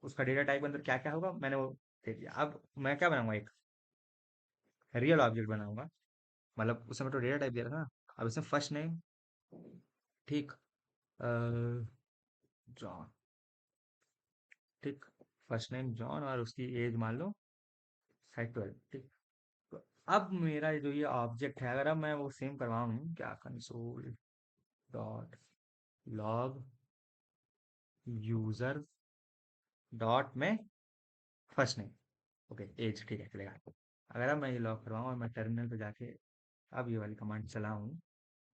Speaker 1: उसका डेटा टाइप के अंदर क्या क्या होगा मैंने वो दे दिया। अब मैं क्या बनाऊंगा? एक रियल ऑब्जेक्ट बनाऊंगा, मतलब उसमें तो डेटा टाइप दे रहा था ना। अब इसमें फर्स्ट नेम, ठीक, जॉन, ठीक, फर्स्ट नेम जॉन, और उसकी एज मान लो है 12, ठीक। तो अब मेरा जो ये ऑब्जेक्ट है, अगर अब मैं वो सेम करवाऊँ क्या, console dot log user dot में फर्स्ट नेम, ओके, एज, ठीक है, चलेगा। अगर अब मैं ये लॉग करवाऊँ और मैं टर्मिनल पे जाके अब ये वाली कमांड चलाऊँ,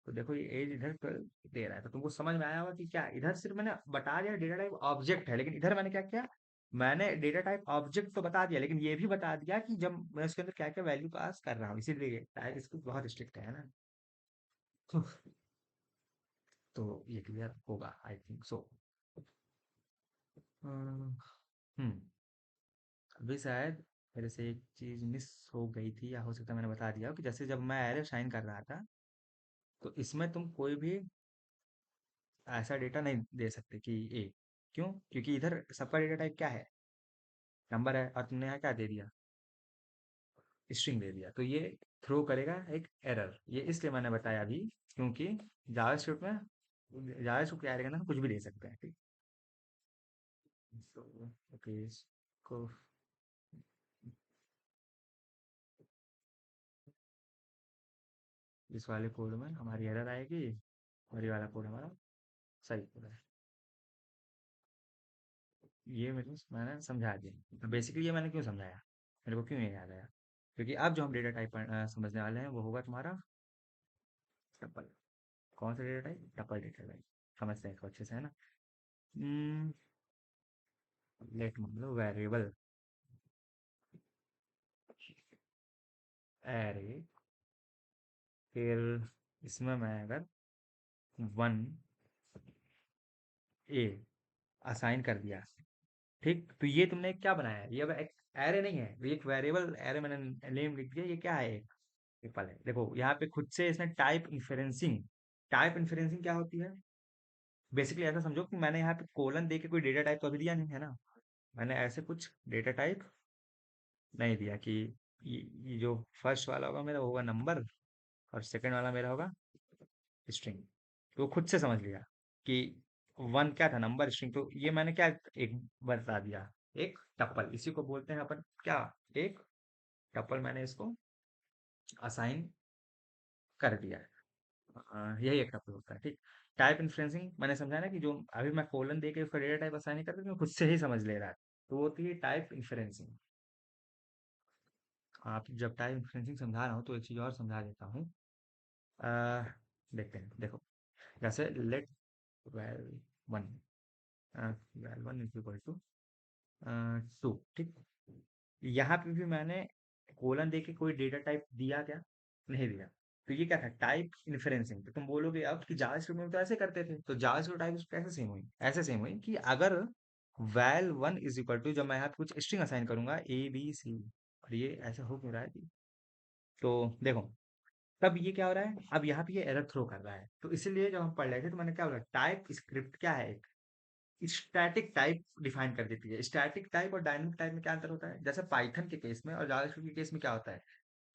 Speaker 1: तो देखो ये एज इधर 12 दे रहा है, तो तुमको समझ में आया होगा कि क्या इधर सिर्फ मैंने बता दिया डेटा टाइप ऑब्जेक्ट है, लेकिन इधर मैंने क्या किया, मैंने डेटा टाइप ऑब्जेक्ट तो बता दिया, लेकिन ये भी बता दिया कि जब मैं उसके अंदर क्या क्या वैल्यू पास कर रहा हूँ, इसीलिए टाइप इसको बहुत स्ट्रिक्ट है ना। तो, तो ये क्लियर होगा आई थिंक सो। हम्म अभी शायद मेरे से एक चीज मिस हो गई थी, या हो सकता है मैंने बता दिया हो, कि जैसे जब मैं एरे साइन कर रहा था, तो इसमें तुम कोई भी ऐसा डेटा नहीं दे सकते कि ए, क्यों? क्योंकि इधर सबका डेटा टाइप क्या है? नंबर है, और तुमने यहाँ क्या दे दिया? स्ट्रिंग दे दिया, तो ये थ्रो करेगा एक एरर। ये इसलिए मैंने बताया अभी, क्योंकि जावास्क्रिप्ट में, जावास्क्रिप्ट के एरे के अंदर कुछ भी दे सकते हैं, ठीक। तो ओके, इसको इस वाले कोड में हमारी एरर आएगी और ये वाला कोड हमारा सही कोड है। ये मैंने समझा दिया। बेसिकली ये मैंने क्यों समझाया, मेरे को क्यों ये याद आया, क्योंकि अब जो हम डेटा टाइप समझने वाले हैं वो होगा तुम्हारा टपल। कौन सा data type? Tuple data type. समझते हैं इसको अच्छे से, है ना। लेट मतलब वेरिएबल एरे, फिर इसमें मैं अगर वन ए असाइन कर दिया, ठीक, तो ये तुमने क्या बनाया, ये अब एक एरे नहीं है, ये एक वेरिएबल एरे मैंने नेम लिख दिया, ये क्या है, एक ट्रिपल है। देखो यहाँ पे खुद से इसने टाइप इन्फरेंसिंग क्या होती है, बेसिकली ऐसा समझो कि मैंने यहाँ पे कोलन दे के कोई डेटा टाइप तो अभी दिया नहीं है ना, मैंने ऐसे कुछ डेटा टाइप नहीं दिया कि ये जो फर्स्ट वाला होगा मेरा वो होगा नंबर और सेकंड वाला मेरा होगा स्ट्रिंग। तो वो खुद से समझ लिया कि वन क्या था, नंबर, स्ट्रिंग, तो ये मैंने क्या एक बता दिया, एक टपल, इसी को बोलते हैं अपन क्या, एक टपल मैंने इसको असाइन कर दिया है। यही एक टपल होता है, ठीक। टाइप इन्फ्लुएंसिंग मैंने समझा ना कि जो अभी मैं कोलन दे के उसका डेटा टाइप असाइन नहीं करता, मैं खुद से ही समझ ले रहा है, तो वो होती है टाइप इन्फ्लुएंसिंग। आप जब टाइप इन्फ्लुएंसिंग समझा रहा हूँ तो एक चीज और समझा देता हूँ। अह, देखते हैं, देखो, जैसे let val one, val one is equal to two, ठीक। यहाँ पे भी मैंने कोलन दे के कोई डेटा टाइप दिया क्या? नहीं दिया। तो ये क्या था, टाइप इन्फरेंसिंग। तो तुम बोलोगे अब कि जावास्क्रिप्ट में भी तो ऐसे करते थे, तो जावास्क्रिप्ट टाइप कैसे सेम हुई? ऐसे सेम हुई कि अगर val one is equal to, जब मैं यहाँ पे कुछ स्ट्रिंग असाइन करूंगा ए बी सी, और ये ऐसा हो क्यों रहा है तो देखो, तब ये क्या हो रहा है, अब यहाँ पे ये एरर थ्रो कर रहा है, तो इसीलिए जब हम पढ़ रहे थे तो मैंने क्या बोला, टाइप स्क्रिप्ट क्या है, स्टैटिक टाइप डिफाइन कर देती है। स्टैटिक टाइप और डायनेमिक टाइप में क्या अंतर होता है, जैसे पाइथन के केस में और जावास्क्रिप्ट के केस में क्या होता है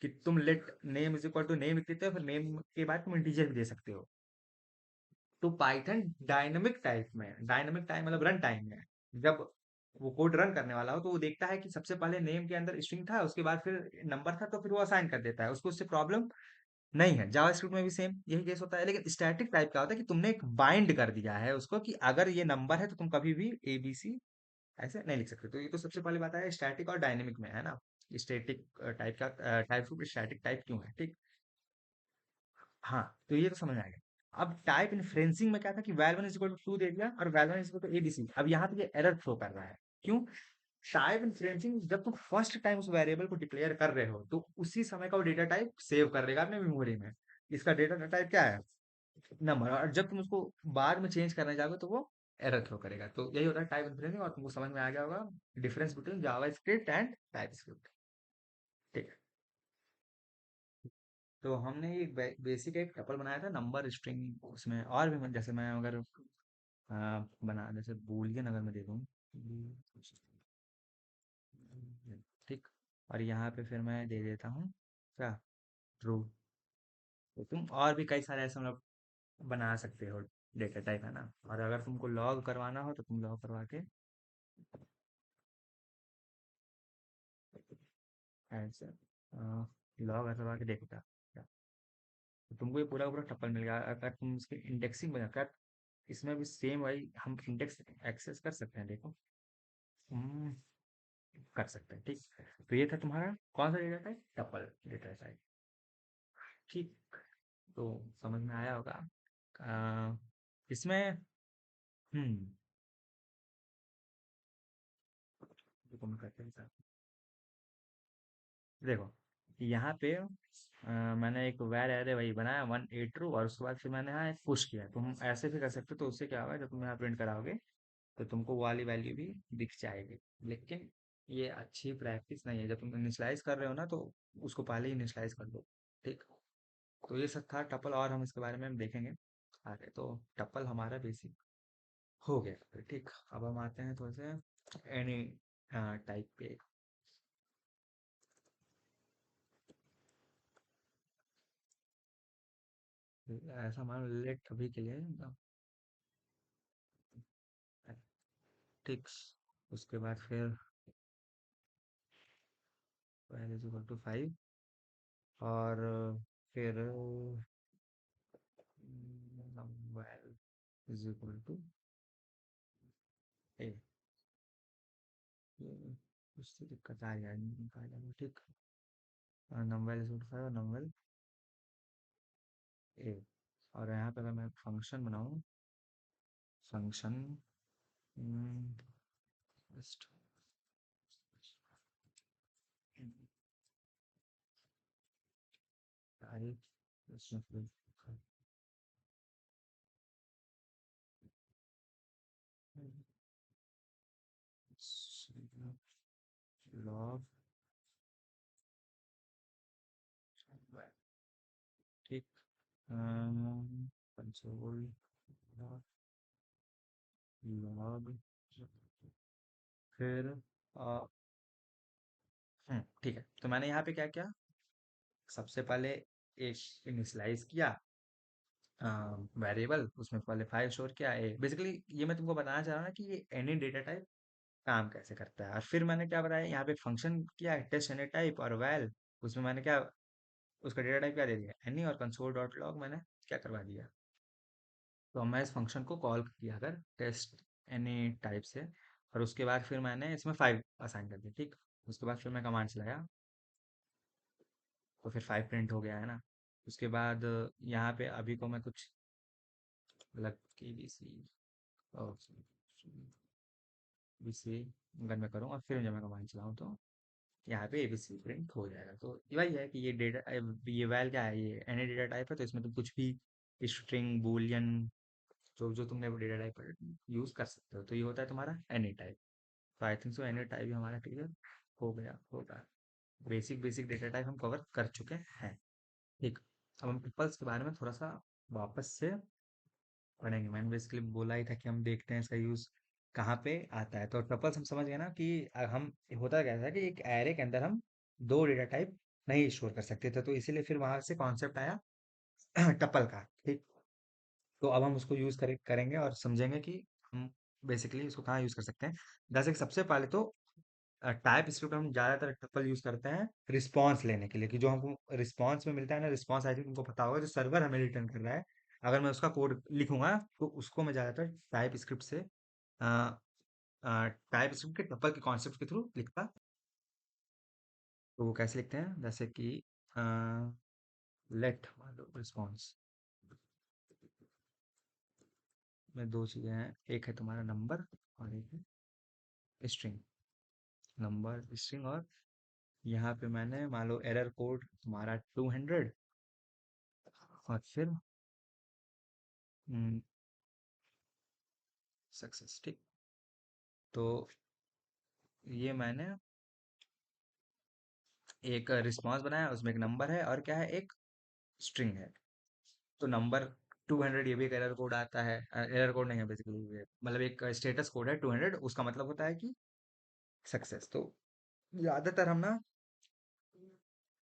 Speaker 1: कि तुम let name is equal to name लिख देते हो, फिर नेम के बाद तुम इंटीजर भी दे सकते हो। तो पाइथन डायनेमिक टाइम मतलब रन टाइम में, जब वो कोड रन करने वाला हो तो वो देखता है कि सबसे पहले नेम के अंदर स्ट्रिंग था, उसके बाद फिर नंबर था, तो फिर वो असाइन कर देता है, उसको उससे प्रॉब्लम नहीं है। जावास्क्रिप्ट में भी सेम यही केस होता है, लेकिन स्टैटिक टाइप क्या होता है कि तुमने एक बाइंड कर दिया है उसको कि अगर ये नंबर है तो तुम कभी भी ए बी सी ऐसे नहीं लिख सकते। तो ये तो सबसे पहली बात है स्टैटिक और डायनेमिक में, है ना। स्टैटिक टाइप का टाइप स्टैटिक टाइप क्यों है, ठीक। हाँ, तो ये तो समझ में आ गया। अब टाइप इन्फ्लुएंसिंग में क्या था कि val one is equal to two दे दिया और val one is equal to ABC, अब यहाँ पे ये एरर थ्रो कर रहा है। क्यों? टाइप इन्फ्लुएंसिंग, जब तुम फर्स्ट टाइम उस वेरिएबल को डिक्लेयर कर रहे हो तो उसी समय का वो डेटा टाइप सेव कर लेगा अपने मेमोरी में। इसका डेटा टाइप क्या है, नंबर, और जब तुम उसको बाद में चेंज करने जाओगे तो वो एरर थ्रो करेगा। तो यही होता है टाइप इन्फ्लुएंसिंग, और तुमको समझ में आ गया होगा difference between Java script and type script, ठीक है। तो हमने एक बेसिक एक टपल बनाया था, नंबर, स्ट्रिंग, उसमें और भी जैसे मैं अगर बना, जैसे बूलियन अगर मैं दे दूँ, ठीक, और यहाँ पे फिर मैं दे देता हूँ क्या, ट्रू। तो तुम और भी कई सारे ऐसे मतलब बना सकते हो डेटा टाइप, है ना। और अगर तुमको लॉग करवाना हो तो तुम लॉग करवा के ऐसे लॉग करवा के देखो क्या, तो तुमको ये पूरा का पूरा टपल मिल गया। अगर तुम इसकी इंडेक्सिंग बना कर, इसमें भी सेम वही हम इंडेक्स एक्सेस कर सकते हैं, देखो। हम्म, कर सकते हैं, ठीक। तो ये था तुम्हारा कौन सा data type, tuple data type, ठीक। तो समझ में आया होगा। अ, इसमें हम्म देखो मैं करते हैं सर। देखो यहाँ पे मैंने एक वैर एरे वही बनाया वन ए ट्रू, और उसके बाद फिर मैंने यहाँ एक पुश किया। तो हम ऐसे भी कर सकते हो, तो उससे क्या होगा, जब तुम यहाँ प्रिंट कराओगे तो तुमको वो वाली वैल्यू भी दिख जाएगी। लेकिन ये अच्छी प्रैक्टिस नहीं है, जब तुम इनिशियलाइज कर रहे हो ना तो उसको पहले ही इनिशियलाइज कर दो, ठीक। तो ये सब था टपल, और हम इसके बारे में हम देखेंगे आगे। तो टपल हमारा बेसिक हो गया फिर, ठीक। अब हम आते हैं थोड़े से एनी टाइप पे। ऐसा मान लो लेट अभी के लिए ठीक, उसके बाद फिर y इज इक्वल टू 5, और फिर नंबर इज इक्वल टू ए। ये कुछ तो दिक्कत आ रही है, निकालेंगे ठीक। नंबर इज इक्वल टू 5 और नंबर ए। और यहाँ पे अगर मैं फंक्शन बनाऊँ, फंक्शन जस्ट लॉग ठीक। कंसोल लॉग फिर ठीक है। तो मैंने यहाँ पे क्या किया, सबसे पहले एक इनिशियलाइज किया वेरिएबल, उसमें पहले 5 स्टोर किया ए। बेसिकली ये मैं तुमको बताना चाह रहा हूँ ना कि ये एनी डेटा टाइप काम कैसे करता है। और फिर मैंने क्या बताया, यहाँ पे फंक्शन किया टेस्ट एनी टाइप और वैल, उसमें मैंने क्या, उसका डेटा टाइप क्या दे दिया एनी, और कंसोल डॉट लॉग मैंने क्या करवा दिया। तो मैं इस फंक्शन को कॉल किया अगर टेस्ट एनी टाइप से, और उसके बाद फिर मैंने इसमें 5 असाइन कर दिया ठीक। उसके बाद फिर मैं कमांड चलाया, तो फिर 5 प्रिंट हो गया है ना। उसके बाद यहाँ पे अभी को मैं कुछ अलग के बी सी बी सी अगर मैं करूँ और फिर जब मैं कमांड चलाऊँ तो यहाँ पे एबीसी प्रिंट हो जाएगा। तो वही है कि ये डेटा, ये वैल क्या है, ये एनी डेटा टाइप है, तो इसमें तुम कुछ भी स्ट्रिंग बूलियन जो जो तुमने वो डेटा टाइप यूज कर सकते हो। तो ये होता है तुम्हारा एनी टाइप। तो I think so any type भी हमारा क्लियर हो गया होगा। बेसिक बेसिक डेटा टाइप हम कवर कर चुके हैं ठीक। अब हम ट्रिपल्स के बारे में थोड़ा सा वापस से पढ़ेंगे। मैंने बेसिकली बोला ही था कि हम देखते हैं इसका यूज कहाँ पे आता है। तो ट्रिपल्स हम समझ गए ना कि हम होता क्या था कि एक एरे के अंदर हम दो डेटा टाइप नहीं स्टोर कर सकते थे, तो इसीलिए फिर वहां से कॉन्सेप्ट आया टपल का ठीक। तो अब हम उसको यूज करेंगे और समझेंगे कि हम बेसिकली इसको कहाँ यूज कर सकते हैं। जैसे कि सबसे पहले तो टाइप स्क्रिप्ट हम ज्यादातर टपल यूज करते हैं रिस्पॉन्स लेने के लिए, कि जो हमको रिस्पॉन्स में मिलता है ना, रिस्पॉन्स आई थिंक तुमको पता होगा, जो सर्वर हमें रिटर्न कर रहा है, अगर मैं उसका कोड लिखूंगा तो उसको मैं ज्यादातर टाइप स्क्रिप्ट से टाइप स्क्रिप्ट के टपल के कॉन्सेप्ट के थ्रू लिखता। तो वो कैसे लिखते हैं, जैसे कि लेट मान लो रिस्पॉन्स में दो चीजें हैं, एक है तुम्हारा नंबर और एक है स्ट्रिंग। नंबर स्ट्रिंग, और यहाँ पे मैंने मान लो एरर कोड तुम्हारा 200 और फिर सक्सेस ठीक। तो ये मैंने एक रिस्पॉन्स बनाया, उसमें एक नंबर है और क्या है, एक स्ट्रिंग है। तो नंबर 200 ये भी एक एरर कोड आता है, एरर कोड नहीं है बेसिकली, ये मतलब एक स्टेटस कोड है 200, उसका मतलब होता है कि सक्सेस। तो ज्यादातर हम ना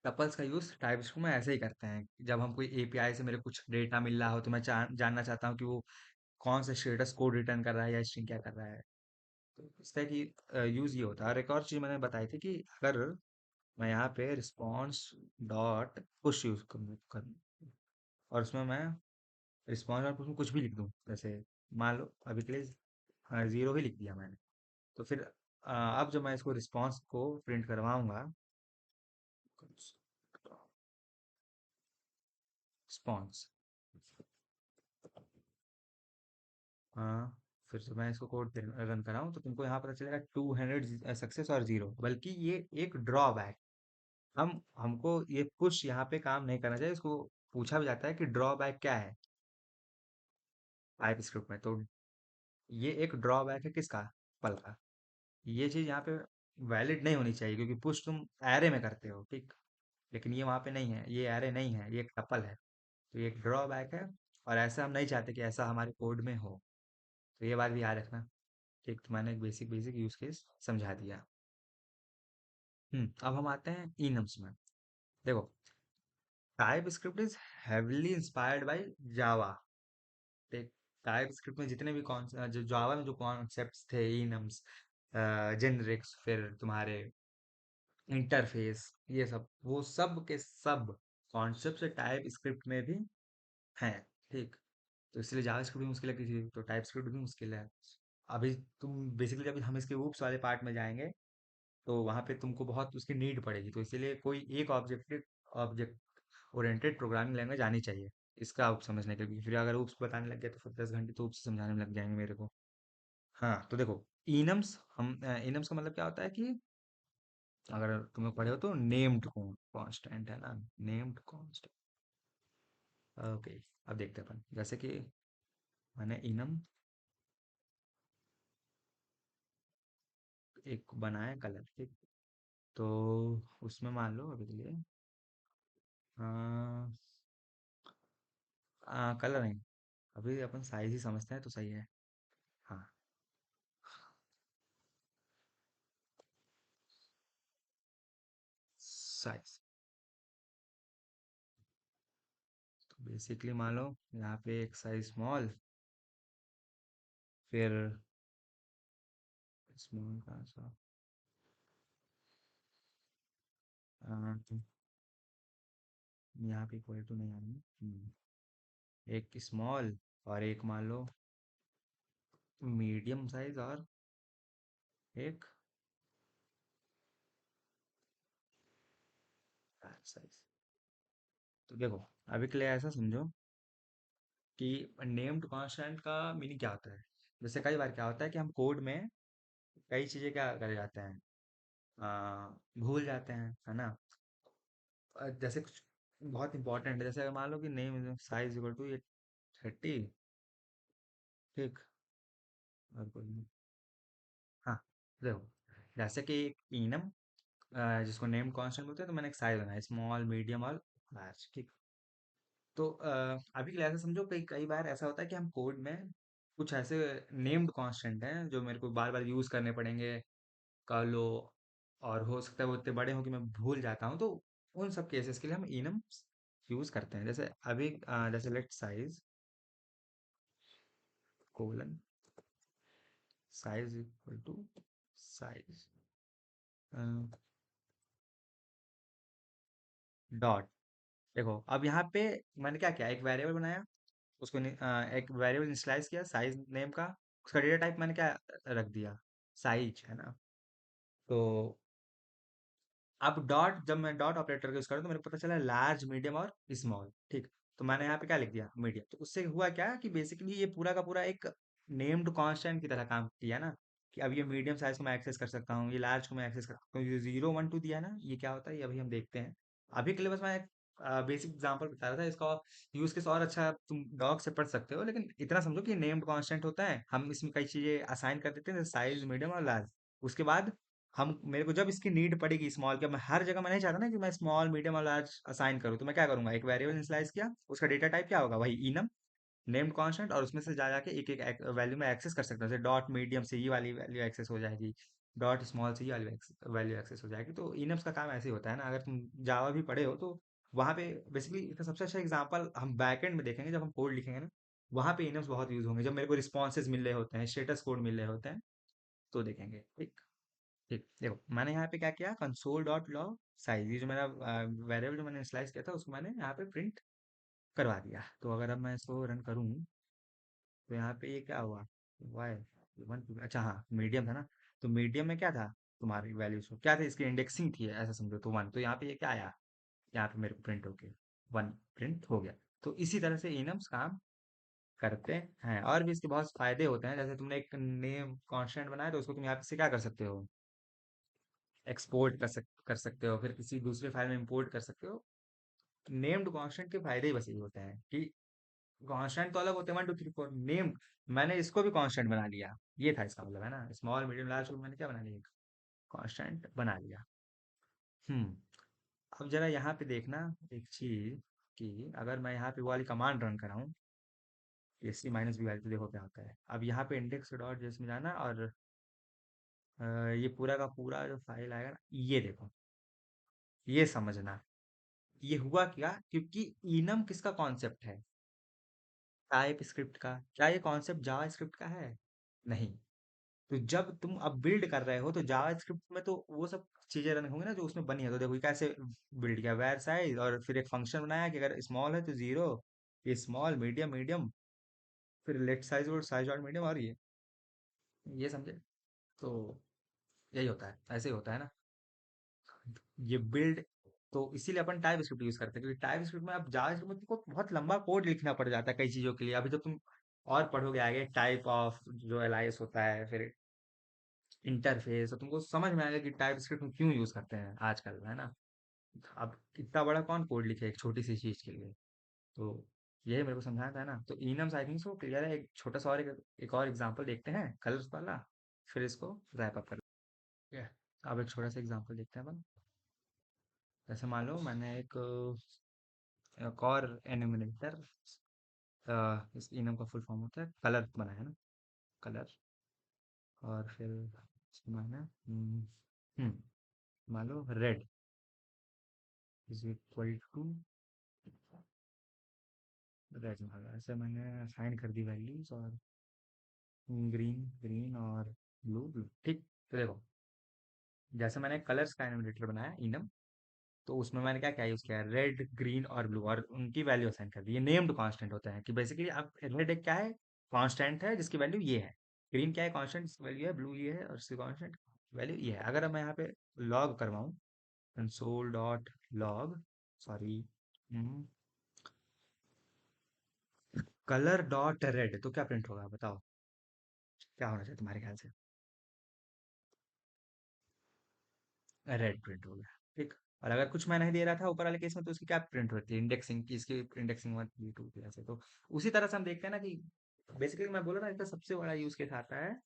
Speaker 1: टपल्स का यूज टाइप्स में ऐसे ही करते हैं, जब हम कोई एपीआई से मेरे कुछ डेटा मिल रहा हो तो मैं जानना चाहता हूँ कि वो कौन सा स्टेटस कोड रिटर्न कर रहा है या स्ट्रिंग क्या कर रहा है। तो इस तरह की यूज ये होता है। और एक और चीज मैंने बताई थी कि अगर मैं यहाँ पे रिस्पॉन्स डॉट पुश यूज करूँ और उसमें मैं रिस्पॉन्स डॉट पुश में कुछ भी लिख दूँ, जैसे मान लो अभी के लिए 0 ही लिख दिया मैंने, तो फिर अब जब मैं इसको रिस्पॉन्स को प्रिंट करवाऊंगा, रिस्पॉन्स, हाँ, फिर से मैं इसको कोड रन कराऊं तो तुमको यहाँ पता चलेगा 200 सक्सेस और 0, बल्कि ये एक ड्रॉबैक। हम हमको ये पुश यहाँ पे काम नहीं करना चाहिए। इसको पूछा भी जाता है कि ड्रॉबैक क्या है टाइप स्क्रिप्ट में। तो ये एक ड्रॉबैक है किसका, पल का। ये चीज यहाँ पे वैलिड नहीं होनी चाहिए, क्योंकि पुश तुम एरे में करते हो ठीक, लेकिन ये वहाँ पे नहीं है, ये एरे नहीं है, ये एक टपल है। तो ये एक ड्रॉबैक है, और ऐसा हम नहीं चाहते कि ऐसा हमारे कोड में हो। तो ये बात भी याद रखना ठीक। तो मैंने एक बेसिक बेसिक यूज केस समझा दिया। अब हम आते हैं इनम्स में। देखो, TypeScript is heavily inspired by Java. एक टाइप स्क्रिप्ट में जितने भी कौन जो जावा में जो कॉन्सेप्ट्स थे, इनम्स, जेनरिक्स, फिर तुम्हारे इंटरफेस, ये सब वो सब के सब कॉन्सेप्ट से टाइप स्क्रिप्ट में भी है। ठीक। तो इसलिए जावास्क्रिप्ट भी मुश्किल है किसी, तो टाइप स्क्रिप्ट भी मुश्किल है। अभी तुम बेसिकली जब हम इसके ऊप्स वाले पार्ट में जाएंगे, तो वहां पे तुमको बहुत उसकी नीड पड़ेगी, तो इसीलिए कोई एक ऑब्जेक्ट ओरिएंटेड प्रोग्रामिंग लैंग्वेज आनी चाहिए इसका उप समझने के लिए। फिर अगर उप्स बताने लग गया तो फिर 10 घंटे तो उप्स समझाने में लग जाएंगे मेरे को। हाँ, तो देखो, इनम्स का मतलब क्या होता है कि अगर तुम्हें पढ़े हो तो नेम्ड कांस्टेंट है ना, नेम्ड कांस्टेंट। ओके, अब देखते हैं अपन, जैसे कि मैंने इनम एक बनाया कलर, ठीक। तो उसमें मान लो अभी के लिए कलर नहीं, अभी अपन साइज ही समझते हैं तो सही है। हाँ, साइज। तो बेसिकली मान लो यहाँ पे एक साइज स्मॉल, फिर स्मॉल का सा यहाँ पे इक्वल टू नहीं आनी। एक स्मॉल और एक मान लो मीडियम साइज और एक लार्ज साइज। तो देखो, अभी के लिए ऐसा समझो कि नेम्ड कांस्टेंट का मीनिंग क्या होता है। जैसे कई बार क्या होता है कि हम कोड में कई चीजें क्या कर जाते हैं, भूल जाते हैं, है ना। जैसे कुछ बहुत इंपॉर्टेंट है, जैसे अगर मान लो कि नेम साइज इक्वल टू ये 30, ठीक। और कोई नहीं। हाँ, देखो, जैसे कि इनम जिसको नेम कांस्टेंट बोलते हैं, तो मैंने एक साइज बनाया स्मॉल मीडियम और लार्ज, ठीक। तो अभी के लिए ऐसा समझो, कई कई बार ऐसा होता है कि हम कोड में कुछ ऐसे नेम्ड कांस्टेंट हैं जो मेरे को बार बार यूज करने पड़ेंगे, कर लो, और हो सकता है वो इतने बड़े हों कि मैं भूल जाता हूँ, तो उन सब केसेस के लिए हम इनम यूज करते हैं। जैसे अभी जैसे let size colon size equal to size dot. देखो, अब यहाँ पे मैंने क्या किया, एक वेरिएबल बनाया, उसको एक वेरिएबल इनिशियलाइज किया साइज नेम का, उसका डेटा टाइप मैंने क्या रख दिया, साइज, है ना। तो अब डॉट, जब मैं डॉट ऑपरेटर का यूज करूँ तो मेरे को पता चला लार्ज मीडियम और स्मॉल, ठीक। तो मैंने यहाँ पे क्या लिख दिया, मीडियम। तो उससे हुआ क्या कि बेसिकली ये पूरा का पूरा एक नेम्ड कांस्टेंट की तरह काम किया ना, कि अब ये मीडियम साइज को मैं एक्सेस कर सकता हूँ, ये लार्ज को मैं एक्सेस कर सकता हूँ, ये 0 1 2 दिया ना, ये क्या होता है ये अभी हम देखते हैं। अभी के लिए बस मैं एक बेसिक एग्जांपल बता रहा था, इसका यूज केस और अच्छा तुम डॉग से पढ़ सकते हो, लेकिन इतना समझो कि नेम्ड कांस्टेंट होता है, हम इसमें कई चीजें असाइन कर देते हैं, साइज मीडियम और लार्ज। उसके बाद हम मेरे को जब इसकी नीड पड़ेगी स्मॉल की, मैं हर जगह मैं नहीं चाहता ना कि मैं स्मॉल मीडियम और लार्ज असाइन करूँ, तो मैं क्या करूंगा, एक वेरिएबल इनिशियलाइज किया, उसका डेटा टाइप क्या होगा, वही इनम नेम्ड कांस्टेंट, और उसमें से जा जाके एक एक वैल्यू में एक्सेस कर सकता हूँ। जैसे डॉट मीडियम से ये वाली वैल्यू एक्सेस हो जाएगी, डॉट स्मॉल से ये वाली वैल्यू एक्सेस हो जाएगी। तो इनम्स का काम ऐसे ही होता है ना, अगर तुम जावा भी पढ़े हो तो वहाँ पे बेसिकली इसका सबसे अच्छा एग्जांपल हम बैकएंड में देखेंगे, जब हम कोड लिखेंगे ना, वहाँ पे इनम्स बहुत यूज होंगे, जब मेरे को रिस्पॉन्सेज मिल रहे होते हैं, स्टेटस कोड मिल रहे होते हैं, तो देखेंगे, ठीक। ठीक, देखो मैंने यहाँ पे क्या किया, कंसोल डॉट लॉग साइज, ये जो मेरा वेरिएबल जो मैंने स्लाइस किया था उसको मैंने यहाँ पे प्रिंट करवा दिया। तो अगर अब मैं इसको रन करूँ, तो यहाँ पे ये क्या हुआ, वाई 1 2, अच्छा हाँ मीडियम था ना। तो मीडियम में क्या था, तुम्हारी वैल्यूज क्या थे, इसकी इंडेक्सिंग थी ऐसा समझो, तो 1, तो यहाँ पे ये क्या आया, यहाँ पे मेरे को प्रिंट होके 1 प्रिंट हो गया। तो इसी तरह से इनम्स काम करते हैं, और भी इसके बहुत फायदे होते हैं। जैसे तुमने एक नेम कांस्टेंट बनाया, तो उसको तुम यहाँ पे से क्या कर सकते हो, एक्सपोर्ट कर सकते हो, फिर किसी दूसरे फाइल में इंपोर्ट कर सकते हो। नेम्ड कांस्टेंट के फायदे ही बस यही होते हैं कि कांस्टेंट तो अलग होते हैं, 1 2 3 4, नेम्ड मैंने इसको भी कांस्टेंट बना लिया, ये था इसका मतलब, है ना। स्मॉल मीडियम लार्ज को मैंने क्या बना लिया, कांस्टेंट बना लिया। हम्म। अब जरा यहाँ पे देखना एक चीज, कि अगर मैं यहाँ पे वो वाली कमांड रन कराऊं, एस सी माइनस बी वाली, तो देखो क्या होता है। अब यहाँ पे इंडेक्स डॉट जेएस में जाना, और ये पूरा का पूरा जो फाइल आएगा ना, ये देखो, ये समझना, ये हुआ क्या, क्योंकि इनम किसका कॉन्सेप्ट है, टाइप स्क्रिप्ट का। क्या ये कॉन्सेप्ट जावा स्क्रिप्ट का है, नहीं। तो जब तुम अब बिल्ड कर रहे हो तो जावास्क्रिप्ट में तो वो सब चीजें रन होंगी ना जो उसमें बनी है। तो देखो ये कैसे बिल्ड किया, वैर साइज, और फिर एक फंक्शन बनाया कि अगर स्मॉल है तो जीरो, ये स्मॉल मीडियम मीडियम, फिर लेट साइज और साइज और मीडियम, और ये समझे। तो यही होता है, ऐसे ही होता है ना ये बिल्ड। तो इसीलिए अपन टाइप स्क्रिप्ट यूज करते हैं, क्योंकि टाइप स्क्रिप्ट में अब जावास्क्रिप्ट में तुमको बहुत लंबा कोड लिखना पड़ जाता है कई चीजों के लिए। अभी जब तुम और पढ़ोगे आगे टाइप ऑफ जो एलाइस होता है, फिर इंटरफेस, तो तुमको समझ में आएगा कि टाइप स्क्रिप्ट में क्यों यूज करते हैं आजकल, है ना। अब इतना बड़ा कौन कोड लिखे एक छोटी सी चीज के लिए। तो यही मेरे को समझाना था ना। तो इनम्स आई थिंक सो क्लियर है। एक छोटा सा और एक और एग्जांपल देखते हैं कलर्स वाला, फिर इसको रैप अप कर लेंगे। अब एक छोटा सा एग्जांपल देखते हैं अपन। जैसे मान लो मैंने एक और एनिमेटर, इस इनम का फुल फॉर्म होता है कलर, बनाया ना कलर। और फिर इसको मैंने मान लो red is equal to red, मान लो ऐसे मैंने असाइन कर दी वैल्यूज, और ग्रीन ग्रीन और ब्लू ब्लू, ठीक। तो देखो जैसे मैंने कलर्स का एनिमेटर बनाया इनम, तो उसमें मैंने क्या क्या यूज किया, रेड ग्रीन और ब्लू, और उनकी वैल्यू असाइन कर दी। ये नेम्ड कांस्टेंट होते हैं कि बेसिकली अब रेड एक क्या है, कांस्टेंट है जिसकी वैल्यू ये है। ग्रीन क्या है, कांस्टेंट जिसकी वैल्यू है, ब्लू ये है और इसकी कांस्टेंट वैल्यू ये है। अगर अब मैं यहाँ पे लॉग करवाऊँ, console dot log, sorry, colour dot red, तो क्या प्रिंट होगा बताओ, क्या होना चाहिए तुम्हारे ख्याल से। रेड प्रिंट हो गया, ठीक। और अगर कुछ मैं नहीं दे रहा था ऊपर वाले केस में, तो उसकी क्या प्रिंट होती है, इंडेक्सिंग की, इसकी इंडेक्सिंग 1 2 ऐसे। तो उसी तरह से हम देखते हैं ना कि बेसिकली मैं बोला ना, इसका सबसे बड़ा यूज केस आता है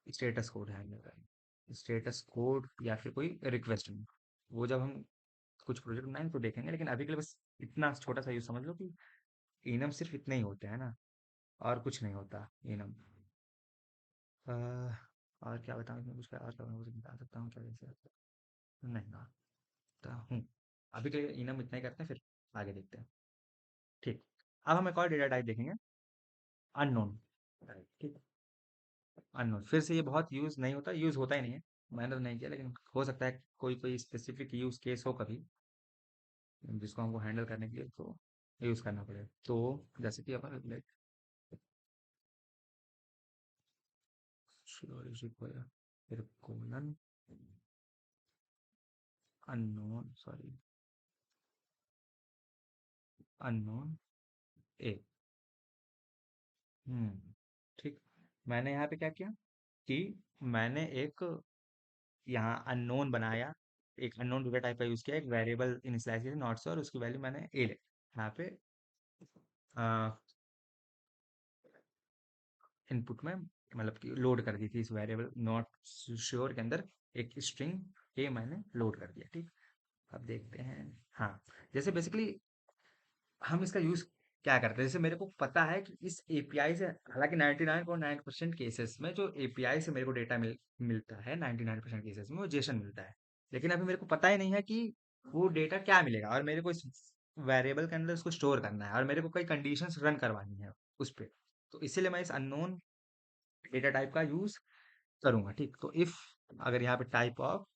Speaker 1: स्टेटस कोड हैंडल करना, स्टेटस कोड या फिर कोई रिक्वेस्ट में। वो जब हम कुछ प्रोजेक्ट बनाएंगे तो देखेंगे, लेकिन अभी के लिए बस इतना छोटा सा यूज समझ लो कि इनम सिर्फ इतने ही होते हैं ना, और कुछ नहीं होता इनम। और क्या बताऊँ इसमें, कुछ और क्या कुछ बता सकता हूँ क्या, जैसे नहीं बताता हूँ। अभी के लिए इनम इतना ही करते हैं, फिर आगे देखते हैं, ठीक। अब हम एक और डेटा टाइप देखेंगे, अननोन, ठीक। अननोन फिर से ये बहुत यूज नहीं होता, यूज होता ही नहीं है, मैंने तो नहीं किया, लेकिन हो सकता है कोई कोई स्पेसिफिक यूज केस हो कभी जिसको हमको हैंडल करने के लिए तो यूज करना पड़े। तो जैसे कि अपन फिर कोलन अननोन, सॉरी, अननोन ए, ठीक। मैंने यहाँ पे क्या किया कि मैंने एक यहाँ अननोन बनाया, एक अननोन डेटा टाइप का यूज किया, एक वेरिएबल इनिशियलाइज किया नॉट से, और उसकी वैल्यू मैंने ए ले यहाँ पे इनपुट में, मतलब कि लोड कर दी थी इस वेरिएबल नॉट श्योर के अंदर एक स्ट्रिंग ए मैंने लोड कर दिया, ठीक। अब देखते हैं, हाँ, जैसे बेसिकली हम इसका यूज क्या करते हैं। जैसे मेरे को पता है कि इस एपीआई से, हालांकि 99.9% केसेस में जो एपीआई से मेरे को डेटा मिलता है, 99% केसेस में वो जेसन मिलता है। लेकिन अभी मेरे को पता ही नहीं है कि वो डेटा क्या मिलेगा, और मेरे को इस वेरिएबल के अंदर उसको स्टोर करना है, और मेरे को कई कंडीशंस रन करवानी है उस पे। तो इसीलिए मैं इस अननोन डेटा टाइप का यूज करूंगा, ठीक। तो इफ, अगर यहाँ पे टाइप ऑफ,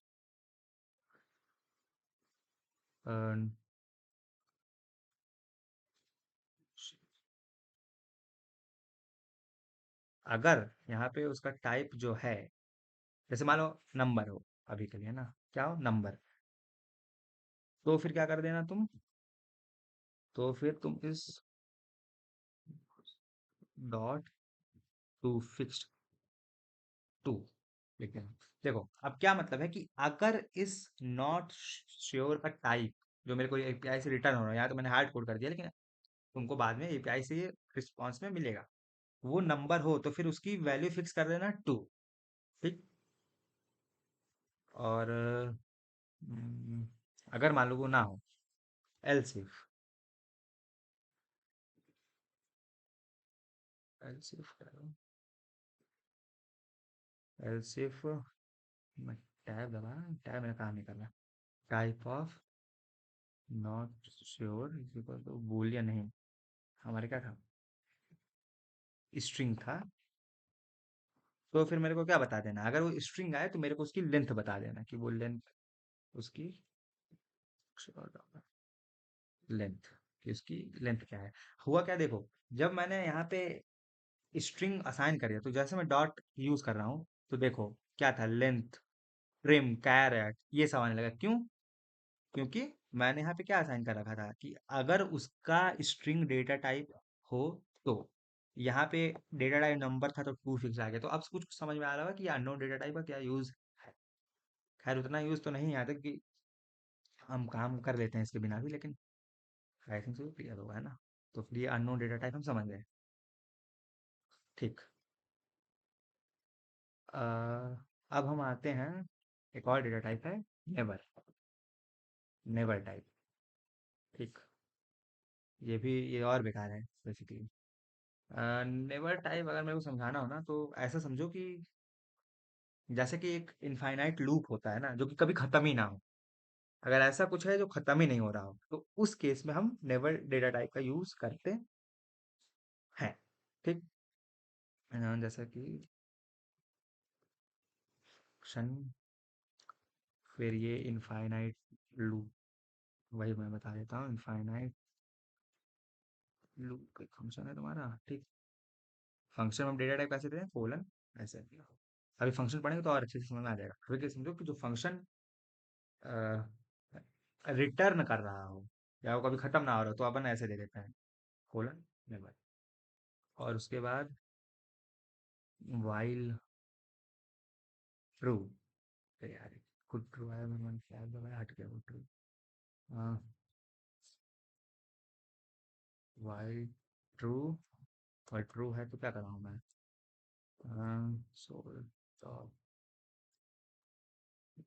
Speaker 1: अगर यहाँ पे उसका टाइप जो है, जैसे मान लो नंबर हो, अभी के लिए ना क्या हो, नंबर, तो फिर क्या कर देना तुम, तो फिर तुम इस डॉट टू फिक्स्ड टू लिख देना। देखो अब क्या मतलब है कि अगर इस नॉट श्योर का टाइप जो मेरे को एपीआई से रिटर्न हो रहा है, यहाँ तो मैंने हार्ड कोड कर दिया, लेकिन तुमको बाद में एपीआई से ये रिस्पॉन्स में मिलेगा, वो नंबर हो तो फिर उसकी वैल्यू फिक्स कर देना टू, ठीक। और हम्म, अगर मान लो वो ना हो, else if, else if else if मैं टैब दबा, टैब मेरा काम नहीं कर रहा। Type of not sure is equal to boolean, नहीं, हमारे क्या था, स्ट्रिंग था, तो फिर मेरे को क्या बता देना, अगर वो स्ट्रिंग आए तो मेरे को उसकी लेंथ बता देना कि वो लेंथ उसकी लेंथ कि उसकी लेंथ क्या है। हुआ क्या देखो, जब मैंने यहाँ पे स्ट्रिंग असाइन कर दिया तो जैसे मैं डॉट यूज कर रहा हूँ तो देखो क्या था, लेंथ, ट्रिम, कैरेट, ये सब आने लगा। क्यों? क्योंकि मैंने यहाँ पे क्या असाइन कर रखा था कि अगर उसका स्ट्रिंग डेटा टाइप हो तो यहाँ पे डेटा टाइप नंबर था तो टू फिक्स आ गया। तो अब कुछ समझ में आ रहा है कि अननोन डेटा टाइप का क्या यूज है। खैर उतना यूज तो नहीं आता कि हम काम कर लेते हैं इसके बिना भी, लेकिन आई थिंक सो क्लियर होगा, है ना। तो फिर ये अननोन डेटा टाइप हम समझ गए। ठीक। अ, अब हम आते हैं, एक और डेटा टाइप है नेवर, नेवर टाइप। ठीक। ये और बेकार है बेसिकली। नेवर टाइप अगर मेरे को समझाना हो ना तो ऐसा समझो कि जैसे कि एक इनफाइनाइट लूप होता है ना जो कि कभी खत्म ही ना हो। अगर ऐसा कुछ है जो खत्म ही नहीं हो रहा हो तो उस केस में हम नेवर डेटा टाइप का यूज करते हैं। ठीक। जैसा कि शन, फिर ये इनफाइनाइट लूप, वही मैं बता देता हूँ। इनफाइनाइट लूप एक फंक्शन है तुम्हारा। ठीक। फंक्शन हम डेटा टाइप कैसे देते हैं, कोलन ऐसे। अभी फंक्शन पढ़ेंगे तो और अच्छे से समझ में आ जाएगा। अभी क्या समझो कि जो फंक्शन रिटर्न कर रहा हो या वो कभी खत्म ना हो रहा हो, तो अपन ऐसे दे देते हैं, कोलन नेवर। और उसके बाद वाइल ट्रू। यार कुछ ट्रू है, मैं शायद मैं हट गया वो ट्रू। वाइल ट्रू, और ट्रू है तो क्या कर रहा हूँ मैं, सो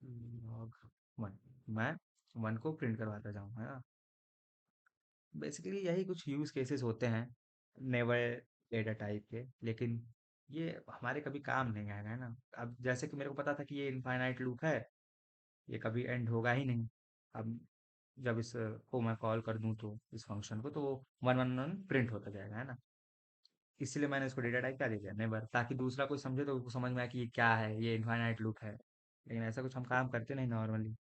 Speaker 1: लॉग वन, मैं वन को प्रिंट करवाता जाऊँ, है ना। बेसिकली यही कुछ यूज केसेस होते हैं नेवर डेटा टाइप के, लेकिन ये हमारे कभी काम नहीं आएगा, है ना। अब जैसे कि मेरे को पता था कि ये इनफाइनाइट लूप है, ये कभी एंड होगा ही नहीं। अब जब इस को मैं कॉल कर दूं तो इस फंक्शन को, तो वो वन वन वन प्रिंट होता जाएगा, है ना। इसलिए मैंने इसको डेटा टाइप क्या दे दिया, नेवर, ताकि दूसरा कोई समझे तो उसको समझ में आए कि ये क्या है, ये इनफाइनाइट लूप है। लेकिन ऐसा कुछ हम काम करते नहीं नॉर्मली,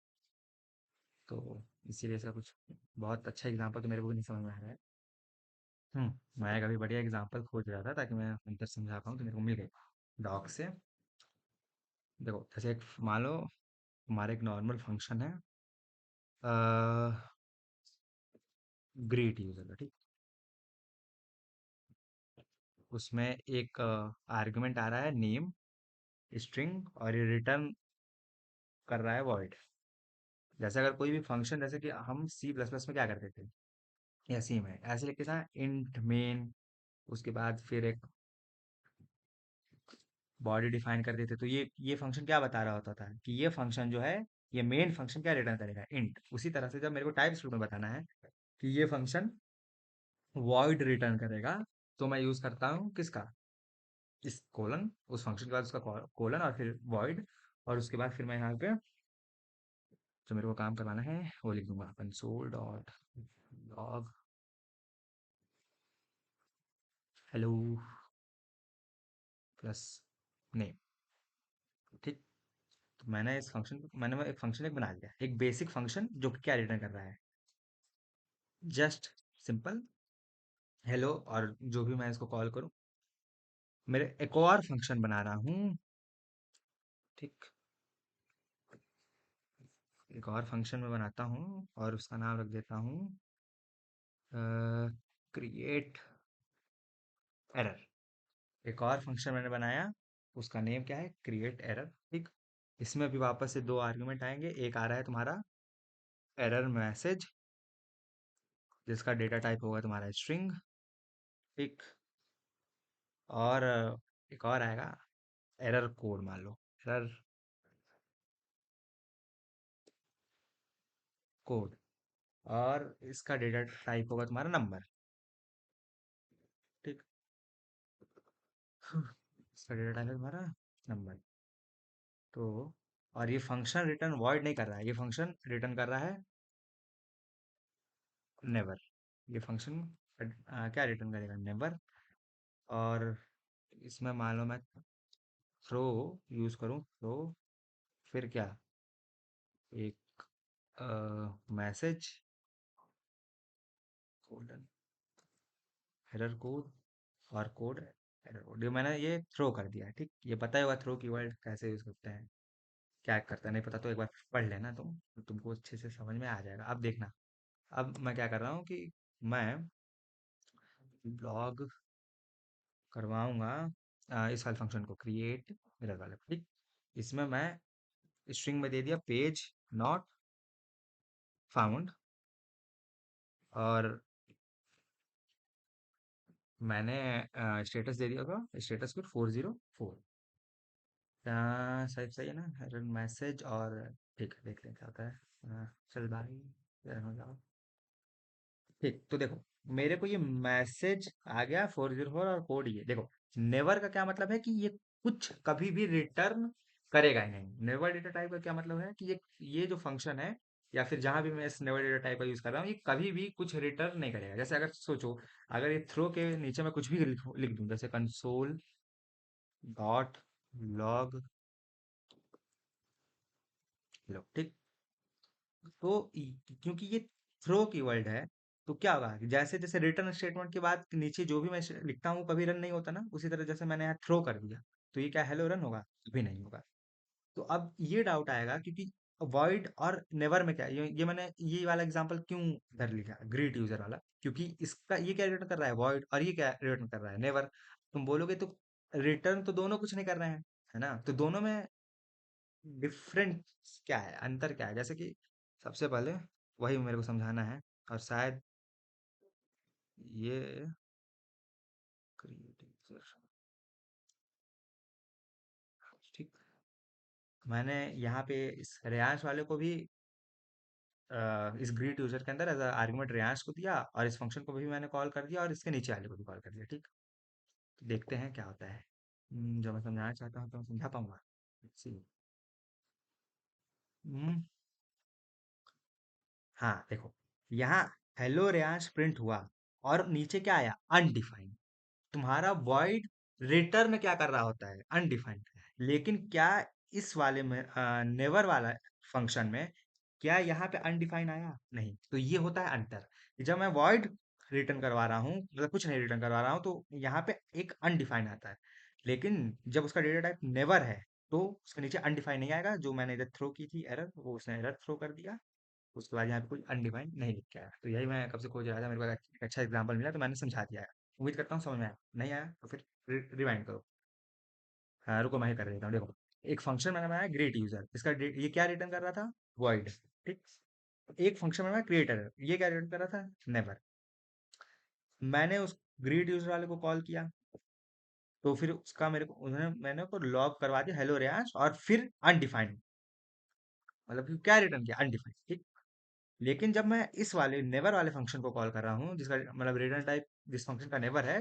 Speaker 1: तो इसीलिए इसका कुछ बहुत अच्छा एग्जांपल तो मेरे को भी नहीं समझ में आ रहा है। मैं कभी बढ़िया एग्जांपल खोज रहा था ताकि मैं अंतर समझा पाऊँ, तो मेरे को मिल गई डॉग से। देखो जैसे एक मान लो हमारा एक नॉर्मल फंक्शन है, ग्रीट यूजर का। ठीक। उसमें एक आर्गुमेंट आ रहा है नेम, स्ट्रिंग, और ये रिटर्न कर रहा है वॉइड। जैसे अगर कोई भी फंक्शन, जैसे कि हम सी प्लस प्लस में क्या करते थे या सी में ऐसे लिखते था, इंट मेन, उसके बाद फिर एक बॉडी डिफाइन कर देते। तो ये फंक्शन क्या बता रहा होता था कि ये फंक्शन जो है, ये मेन फंक्शन क्या रिटर्न करेगा, इंट। उसी तरह से जब मेरे को टाइप स्क्रिप्ट में बताना है कि ये फंक्शन वॉइड रिटर्न करेगा, तो मैं यूज करता हूँ किसका, इस कोलन, उस फंक्शन के बाद उसका कोलन और फिर वॉइड। और उसके बाद फिर मैं यहाँ पे जो मेरे को काम करवाना है वो लिख दूंगा, console dot log hello plus name. ठीक। तो मैंने इस फंक्शन को, मैंने एक फंक्शन एक बना लिया, एक बेसिक फंक्शन जो कि क्या रिटर्न कर रहा है, जस्ट सिंपल हेलो। और जो भी मैं इसको कॉल करूँ, मेरे एक और फंक्शन बना रहा हूँ। ठीक। एक और फंक्शन में बनाता हूँ और उसका नाम रख देता हूँ क्रिएट एरर। एक और फंक्शन मैंने बनाया, उसका नेम क्या है, क्रिएट एरर। ठीक। इसमें भी वापस से दो आर्गुमेंट आएंगे, एक आ रहा है तुम्हारा एरर मैसेज, जिसका डेटा टाइप होगा तुम्हारा स्ट्रिंग। ठीक। और एक और आएगा एरर कोड, मान लो एरर कोड, और इसका डेटा टाइप होगा तुम्हारा नंबर। ठीक। इसका डेटा टाइप है तुम्हारा नंबर। तो और ये फंक्शन रिटर्न वॉइड नहीं कर रहा है, ये फंक्शन रिटर्न कर रहा है नेवर। ये फंक्शन क्या रिटर्न करेगा, नेवर। और इसमें मान लो मैं थ्रो यूज करूं, थ्रो, फिर क्या, एक मैसेज, कोलन, एरर कोड, और कोड, एरर कोड, ये मैंने ये थ्रो कर दिया है। ठीक, ये पता ही होगा थ्रो कीवर्ड कैसे यूज करते हैं, क्या करता है, नहीं पता तो एक बार पढ़ लेना तुम, तो तुमको अच्छे से समझ में आ जाएगा। अब देखना, अब मैं क्या कर रहा हूँ कि मैं ब्लॉग करवाऊंगा इस वाले फंक्शन को, क्रिएट मिरर वाले को। ठीक, इसमें मैं स्ट्रिंग में दे दिया पेज नॉट फाउंड, और मैंने स्टेटस दे दिया था, स्टेटस को 404, सही सही है ना, रन मैसेज, और ठीक है, देखते हैं क्या होता है। चल भाई, रन हो जाओ। ठीक, तो देखो, मेरे को ये मैसेज आ गया 404, और कोड ये देखो। नेवर का क्या मतलब है कि ये कुछ कभी भी रिटर्न करेगा ही नहीं। नेवर डेटा टाइप का क्या मतलब है कि ये जो फंक्शन है, या फिर जहां भी मैं इस नेवर डेटा टाइप का यूज कर रहा हूँ, ये कभी भी कुछ रिटर्न नहीं करेगा। जैसे अगर सोचो, अगर ये थ्रो के नीचे मैं कुछ भी लिख दूं, जैसे कंसोल डॉट लॉग, लो ठीक, तो क्योंकि ये थ्रो कीवर्ड है, तो क्या होगा कि जैसे जैसे रिटर्न स्टेटमेंट के बाद नीचे जो भी मैं लिखता हूँ कभी रन नहीं होता ना, उसी तरह जैसे मैंने यहाँ थ्रो कर दिया, तो ये क्या हेलो रन होगा? कभी नहीं होगा। तो अब ये डाउट आएगा, क्योंकि वॉइड और नेवर में क्या है? ये मैंने ये वाला एग्जांपल क्यों कर लिया ग्रीट यूजर वाला, क्योंकि इसका ये क्या रिटर्न कर रहा है, वॉइड, और ये क्या रिटर्न कर रहा है, नेवर। तुम बोलोगे तो रिटर्न तो दोनों कुछ नहीं कर रहे हैं, है ना? तो दोनों में डिफरेंट क्या है, अंतर क्या है, जैसे कि सबसे पहले वही मेरे को समझाना है, और शायद ये क्रिएटिव, ठीक, मैंने यहाँ पे इस रेयांश वाले को भी इस ग्रीट यूजर के अंदर एज आर्गुमेंट रेयांश को दिया, और इस फंक्शन को भी मैंने कॉल कर दिया, और इसके नीचे वाले को भी कॉल कर दिया। ठीक, तो देखते हैं क्या होता है। जो मैं समझाना चाहता हूँ तो मैं समझा पाऊंगा। सी, हाँ देखो, यहाँ हेलो रेयांश प्रिंट हुआ, और नीचे क्या आया, अनडिफाइंड। तुम्हारा वॉइड रिटर्न क्या कर रहा होता है, अनडिफाइंड। लेकिन क्या इस वाले में, नेवर वाला फंक्शन में, क्या यहाँ पे अनडिफाइन आया? नहीं। तो ये होता है अंतर, कि जब मैं वॉइड रिटर्न करवा रहा हूँ, मतलब कुछ नहीं रिटर्न करवा रहा हूँ, तो यहाँ पे एक अनडिफाइन आता है। लेकिन जब उसका डेटा टाइप नेवर है, तो उसके नीचे अनडिफाइन नहीं आएगा। जो मैंने इधर थ्रो की थी एरर, वो उसने एरर थ्रो कर दिया, उसके बाद यहाँ पे कोई अनडिफाइंड नहीं लिख के आया। तो यही मैं कब से खोज रहा था, मेरे को एक अच्छा एग्जाम्पल मिला, तो मैंने समझा दिया है। उम्मीद करता हूँ समझ में आया। नहीं आया तो फिर रिवाइंड करो। हाँ रुको, मैं ही कर देता हूँ। देखो, एक फंक्शन मैंने बनाया ग्रेट यूजर, इसका ये क्या रिटर्न कर रहा था, वॉइड। ठीक, एक फंक्शन में मैं क्रिएटर, ये क्या रिटर्न कर रहा था, नेवर। मैंने उस ग्रीट यूजर वाले को कॉल किया, तो फिर उसका मेरे को उन्होंने मैंने को लॉग करवा दिया हेलो रेयांश, और फिर अनडिफाइंड, मतलब कि क्या रिटर्न किया, अनडिफाइंड। ठीक, लेकिन जब मैं इस वाले नेवर वाले फंक्शन को कॉल कर रहा हूँ, जिसका मतलब रिटर्न टाइप जिस फंक्शन का नेवर है,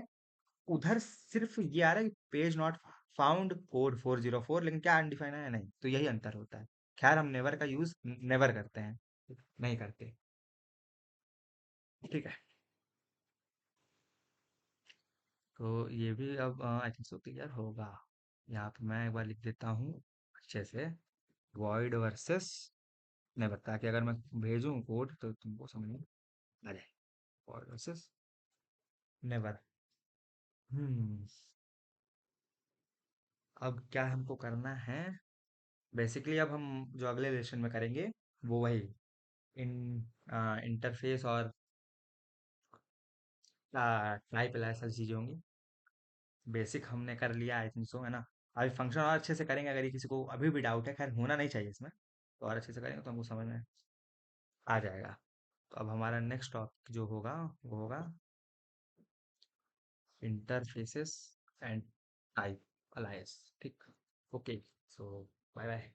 Speaker 1: उधर सिर्फ ये आ रहा है कि पेज नॉट फाउंड कोड 404, लेकिन क्या अनडिफाइंड है, नहीं। तो यही अंतर होता है। खैर, हम नेवर का यूज नेवर करते हैं, नहीं करते। ठीक है, तो ये भी अब आई थिंक सो क्लियर होगा। यहाँ पे मैं एक बार लिख देता हूँ अच्छे से, वॉइड वर्सेस नेवर, ताकि अगर मैं भेजूँ कोड तो तुमको समझ में आ जाए। Void versus never. हम्म, अब क्या हमको करना है, बेसिकली अब हम जो अगले लेसन में करेंगे, वो वही इन इंटरफेस और टाइप ऐसा चीजें होंगी। बेसिक हमने कर लिया आई थिंक सो, है ना? अभी फंक्शन और अच्छे से करेंगे, अगर ये किसी को अभी भी डाउट है, खैर होना नहीं चाहिए इसमें, तो और अच्छे से करेंगे तो हमको समझ में आ जाएगा। तो अब हमारा नेक्स्ट टॉपिक जो होगा, वो होगा इंटरफेसेस एंड टाइप अलायंस। ठीक, ओके, सो बाय बाय।